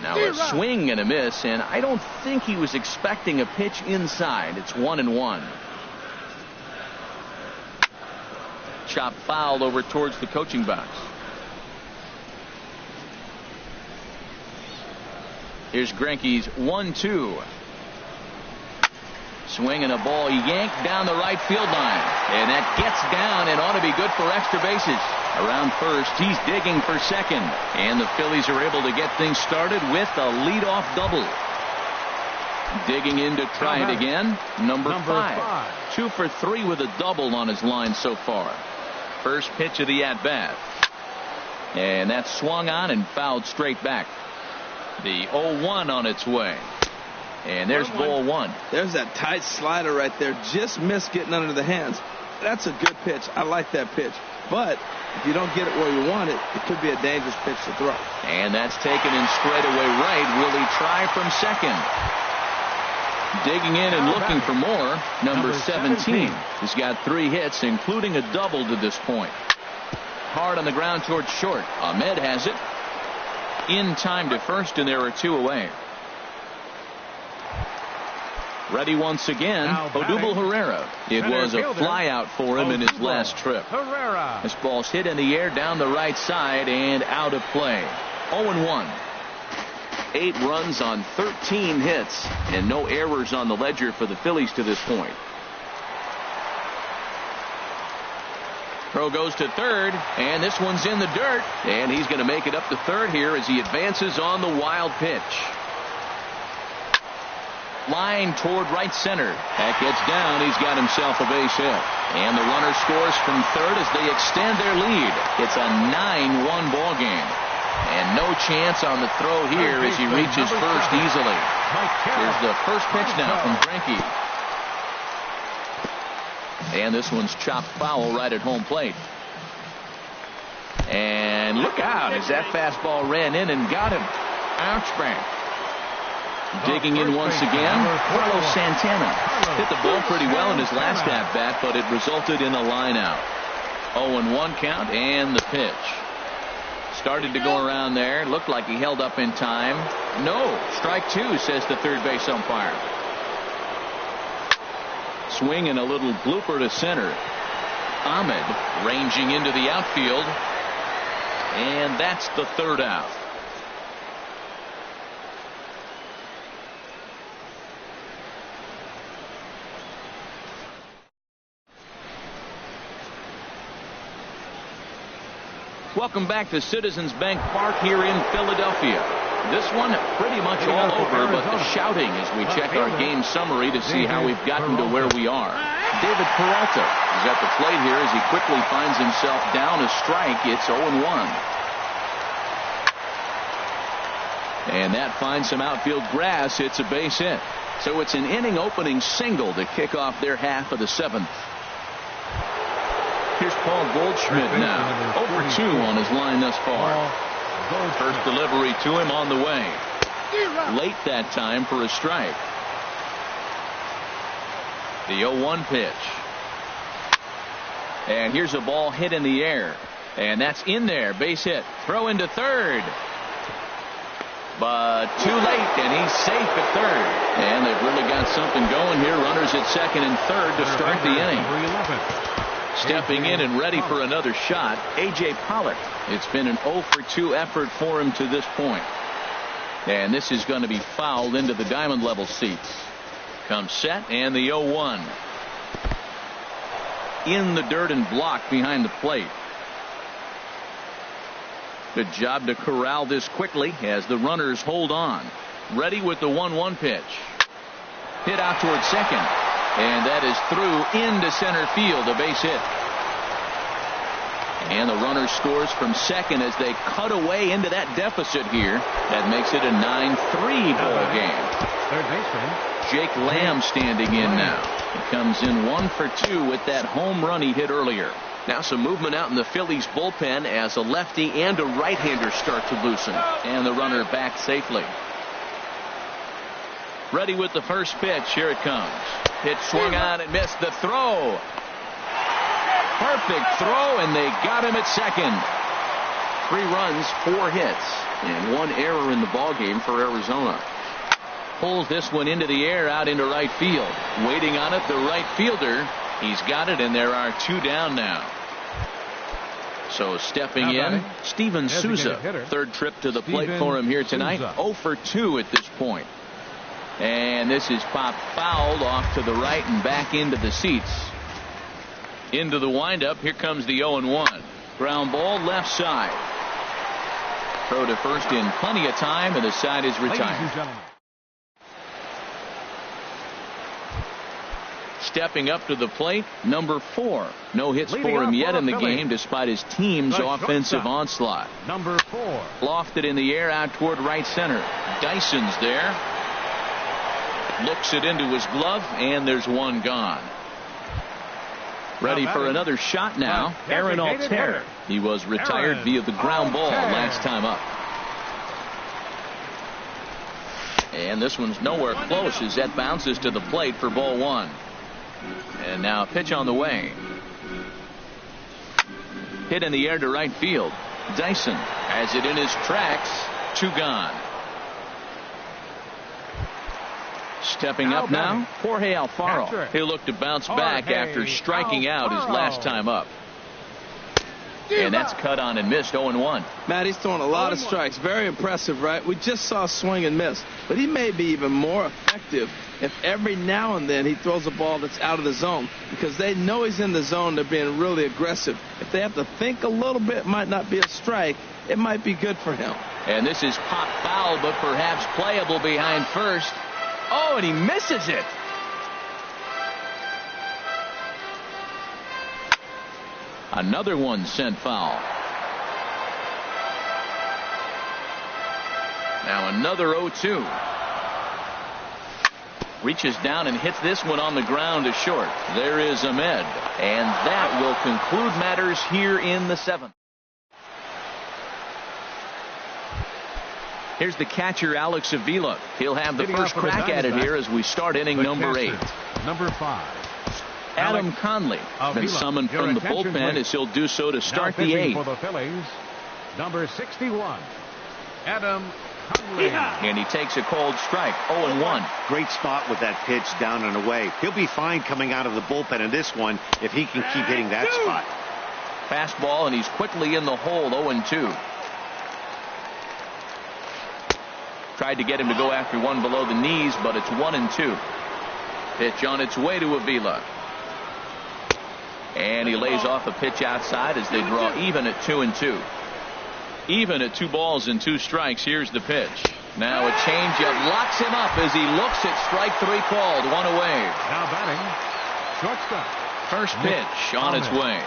Now a swing and a miss, and I don't think he was expecting a pitch inside. It's 1-1. Chop fouled over towards the coaching box. Here's Greinke's 1-2. Swing and a ball yanked down the right field line. And that gets down and ought to be good for extra bases. Around first, he's digging for second. And the Phillies are able to get things started with a leadoff double. Digging in to try it again. Number 5. 2 for 3 with a double on his line so far. First pitch of the at-bat. And that's swung on and fouled straight back. The 0-1 on its way. And there's ball 1. There's that tight slider right there. Just missed getting under the hands. That's a good pitch. I like that pitch. But if you don't get it where you want it, it could be a dangerous pitch to throw. And that's taken in straight away right. Will he try from second? Digging in and looking for more. Number 17. He's got 3 hits, including a double to this point. Hard on the ground towards short. Ahmed has it. In time to first, and there are 2 away. Ready once again, Odubel Herrera. It was a fly out for him in his last trip. This ball's hit in the air down the right side and out of play. 0-1. 8 runs on 13 hits and no errors on the ledger for the Phillies to this point. Throw goes to third, and this one's in the dirt, and he's going to make it up to third here as he advances on the wild pitch. Line toward right center. That gets down. He's got himself a base hit. And the runner scores from third as they extend their lead. It's a 9-1 ball game. And no chance on the throw here as he reaches first easily. Here's the first pitch now from Greinke. And this one's chopped foul right at home plate. And look out as that fastball ran in and got him. Ouch, bang. Digging in once again, Carlos Santana hit the ball pretty well in his last at-bat, but it resulted in a line out. 0-1 count and the pitch. Started to go around there. Looked like he held up in time. No, strike 2, says the third base umpire. Swing and a little blooper to center. Ahmed ranging into the outfield. And that's the third out. Welcome back to Citizens Bank Park here in Philadelphia. This one pretty much all over, but the shouting as we check our game summary to see how we've gotten to where we are. David Peralta is at the plate here as he quickly finds himself down a strike. It's 0-1. And that finds some outfield grass. It's a base hit. So it's an inning opening single to kick off their half of the 7th. Here's Paul Goldschmidt now. 0 for 2 on his line thus far. First delivery to him on the way. late that time for a strike. The 0-1 pitch. And here's a ball hit in the air. And that's in there. Base hit. Throw into third. But too late, and he's safe at third. And they've really got something going here. Runners at second and third to start the inning. Stepping in and ready for another shot, A.J. Pollock. It's been an 0-for-2 effort for him to this point. And this is going to be fouled into the diamond level seats. Comes set, and the 0-1. In the dirt and blocked behind the plate. Good job to corral this quickly as the runners hold on. Ready with the 1-1 pitch. Hit out towards second. And that is through into center field. A base hit. And the runner scores from second as they cut away into that deficit here. That makes it a 9-3 ball game. Third baseman Jake Lamb standing in now. He comes in 1 for 2 with that home run he hit earlier. Now some movement out in the Phillies bullpen as a lefty and a right-hander start to loosen. And the runner back safely. Ready with the first pitch. Here it comes. Pitch swung on and missed. The throw. Perfect throw, and they got him at second. 3 runs, 4 hits, and 1 error in the ballgame for Arizona. Pulls this one into the air out into right field. Waiting on it, the right fielder. He's got it, and there are 2 down now. So stepping in, Steven Souza. Third trip to the plate for him here tonight. 0 for 2 at this point. And this is popped fouled off to the right and back into the seats. Into the windup. Here comes the 0-1. Ground ball left side. Throw to first in plenty of time, and the side is retired. Stepping up to the plate, number 4. No hits for him yet in the game despite his team's offensive onslaught. Number 4. Lofted in the air out toward right center. Dyson's there. Looks it into his glove, and there's 1 gone. Ready for another shot now. Aaron Altair. He was retired via the ground ball last time up. And this one's nowhere close as that bounces to the plate for ball 1. And now a pitch on the way. Hit in the air to right field. Dyson has it in his tracks. 2 gone. Stepping up now, Jorge Alfaro. He'll look to bounce back after striking out his last time up. And that's cut on and missed. 0-1. Matt, he's throwing a lot of strikes. Very impressive, right? We just saw swing and miss. But he may be even more effective if every now and then he throws a ball that's out of the zone. Because they know he's in the zone. They're being really aggressive. If they have to think a little bit, it might not be a strike. It might be good for him. And this is pop foul, but perhaps playable behind first. Oh, and he misses it. Another one sent foul. Now another 0-2. Reaches down and hits this one on the ground to short. There is Ahmed. And that will conclude matters here in the 7th. Here's the catcher, Alex Avila. He'll have the first crack at it here as we start inning number 8. Number 5. Adam Conley been summoned from the bullpen as he'll do so to start the 8th. For the Phillies, number 61, Adam Conley. And he takes a cold strike. 0-1. Great spot with that pitch down and away. He'll be fine coming out of the bullpen in this one if he can keep hitting that spot. Fastball, and he's quickly in the hole. 0-2. Tried to get him to go after one below the knees, but it's 1-2. Pitch on its way to Avila. And he lays off a pitch outside as they draw even at 2-2. Even at 2 balls and 2 strikes. Here's the pitch. Now a changeup locks him up as he looks at strike 3 called. 1 away. Now batting, shortstop. First pitch on its way.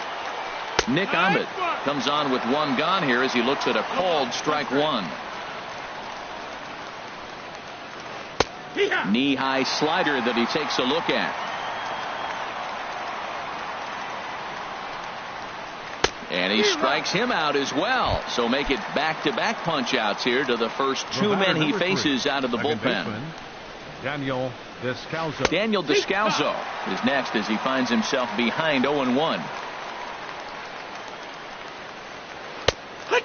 Nick Ahmed comes on with 1 gone here as he looks at a called strike 1. Knee-high slider that he takes a look at. And And he strikes him out as well. So make it back-to-back punch-outs here to the first two men he faces out of the bullpen. Daniel Descalzo is next as he finds himself behind 0-1.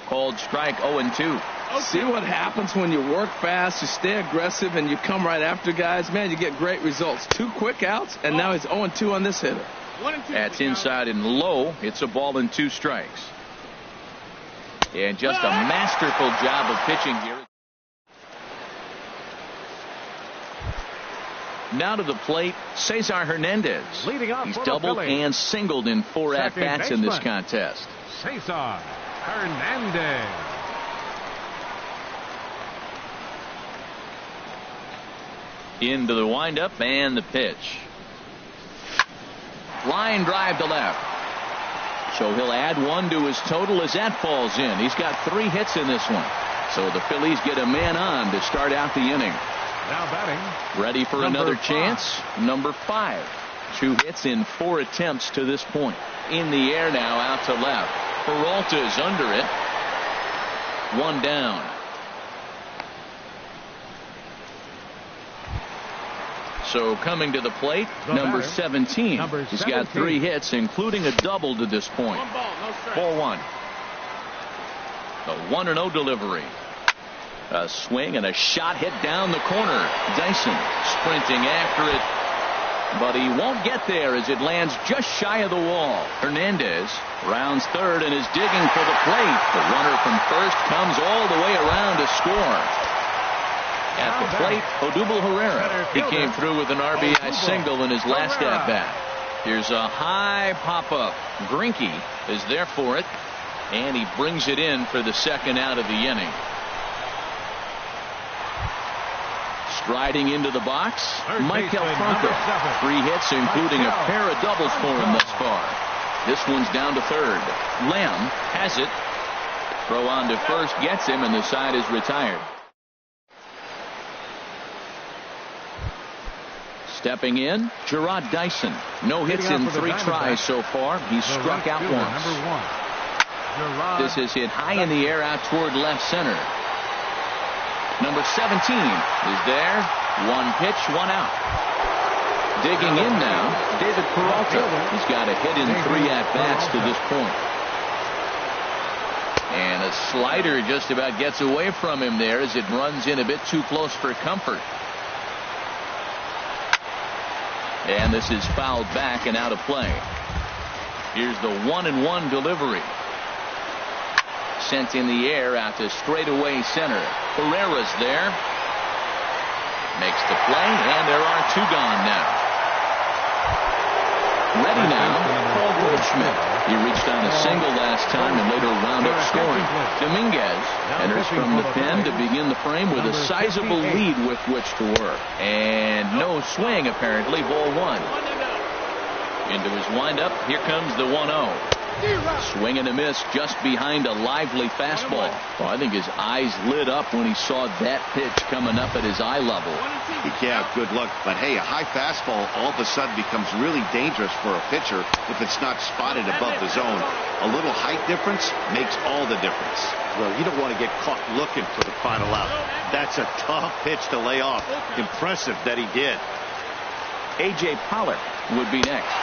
Called strike 0-2. See what happens when you work fast, you stay aggressive, and you come right after guys? Man, you get great results. 2 quick outs, and now he's 0-2 on this hitter. That's inside and low. It's a ball and 2 strikes. And just a masterful job of pitching here. Now to the plate, Cesar Hernandez. He's doubled and singled in 4 at-bats in this contest. Cesar Hernandez. Into the windup and the pitch. Line drive to left. So he'll add 1 to his total as that falls in. He's got 3 hits in this one. So the Phillies get a man on to start out the inning. Now batting. Ready for another chance. Number 5. 2 hits in 4 attempts to this point. In the air now out to left. Peralta's under it. 1 down. So coming to the plate, number 17. He's got 3 hits, including a double to this point. 4-1. The 1-0 delivery. A swing and a shot hit down the corner. Dyson sprinting after it, but he won't get there as it lands just shy of the wall. Hernandez rounds third and is digging for the plate. The runner from first comes all the way around to score. At the plate, Odubel Herrera. He came through with an RBI single in his last at-bat. Here's a high pop-up. Greinke is there for it, and he brings it in for the second out of the inning. Striding into the box, Michael Franco. 3 hits, including a pair of doubles for him thus far. This one's down to third. Lamb has it. Throw on to first gets him, and the side is retired. Stepping in, Gerard Dyson. No hits in 3 tries so far. He's struck out once. This is hit high in the air out toward left center. Number 17 is there. 1 pitch, 1 out. Digging in now, David Peralta. He's got a hit in 3 at-bats to this point. And a slider just about gets away from him there as it runs in a bit too close for comfort. And this is fouled back and out of play. Here's the 1-1 delivery. Sent in the air out to straightaway center. Herrera's there. Makes the play, and there are 2 gone now. Ready now, Paul Goldschmidt. He reached on a single last time and later wound up scoring. Dominguez enters from the pen to begin the frame with a sizable lead with which to work. And no swing, apparently, ball 1. Into his windup, here comes the 1-0. Swing and a miss just behind a lively fastball. Well, I think his eyes lit up when he saw that pitch coming up at his eye level. Yeah, good luck. But hey, a high fastball all of a sudden becomes really dangerous for a pitcher if it's not spotted above the zone. A little height difference makes all the difference. Well, you don't want to get caught looking for the final out. That's a tough pitch to lay off. Impressive that he did. A.J. Pollock would be next.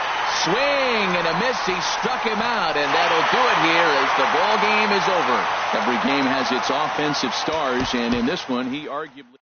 Swing and a miss. He struck him out, and that'll do it here as the ball game is over. Every game has its offensive stars, and in this one, he arguably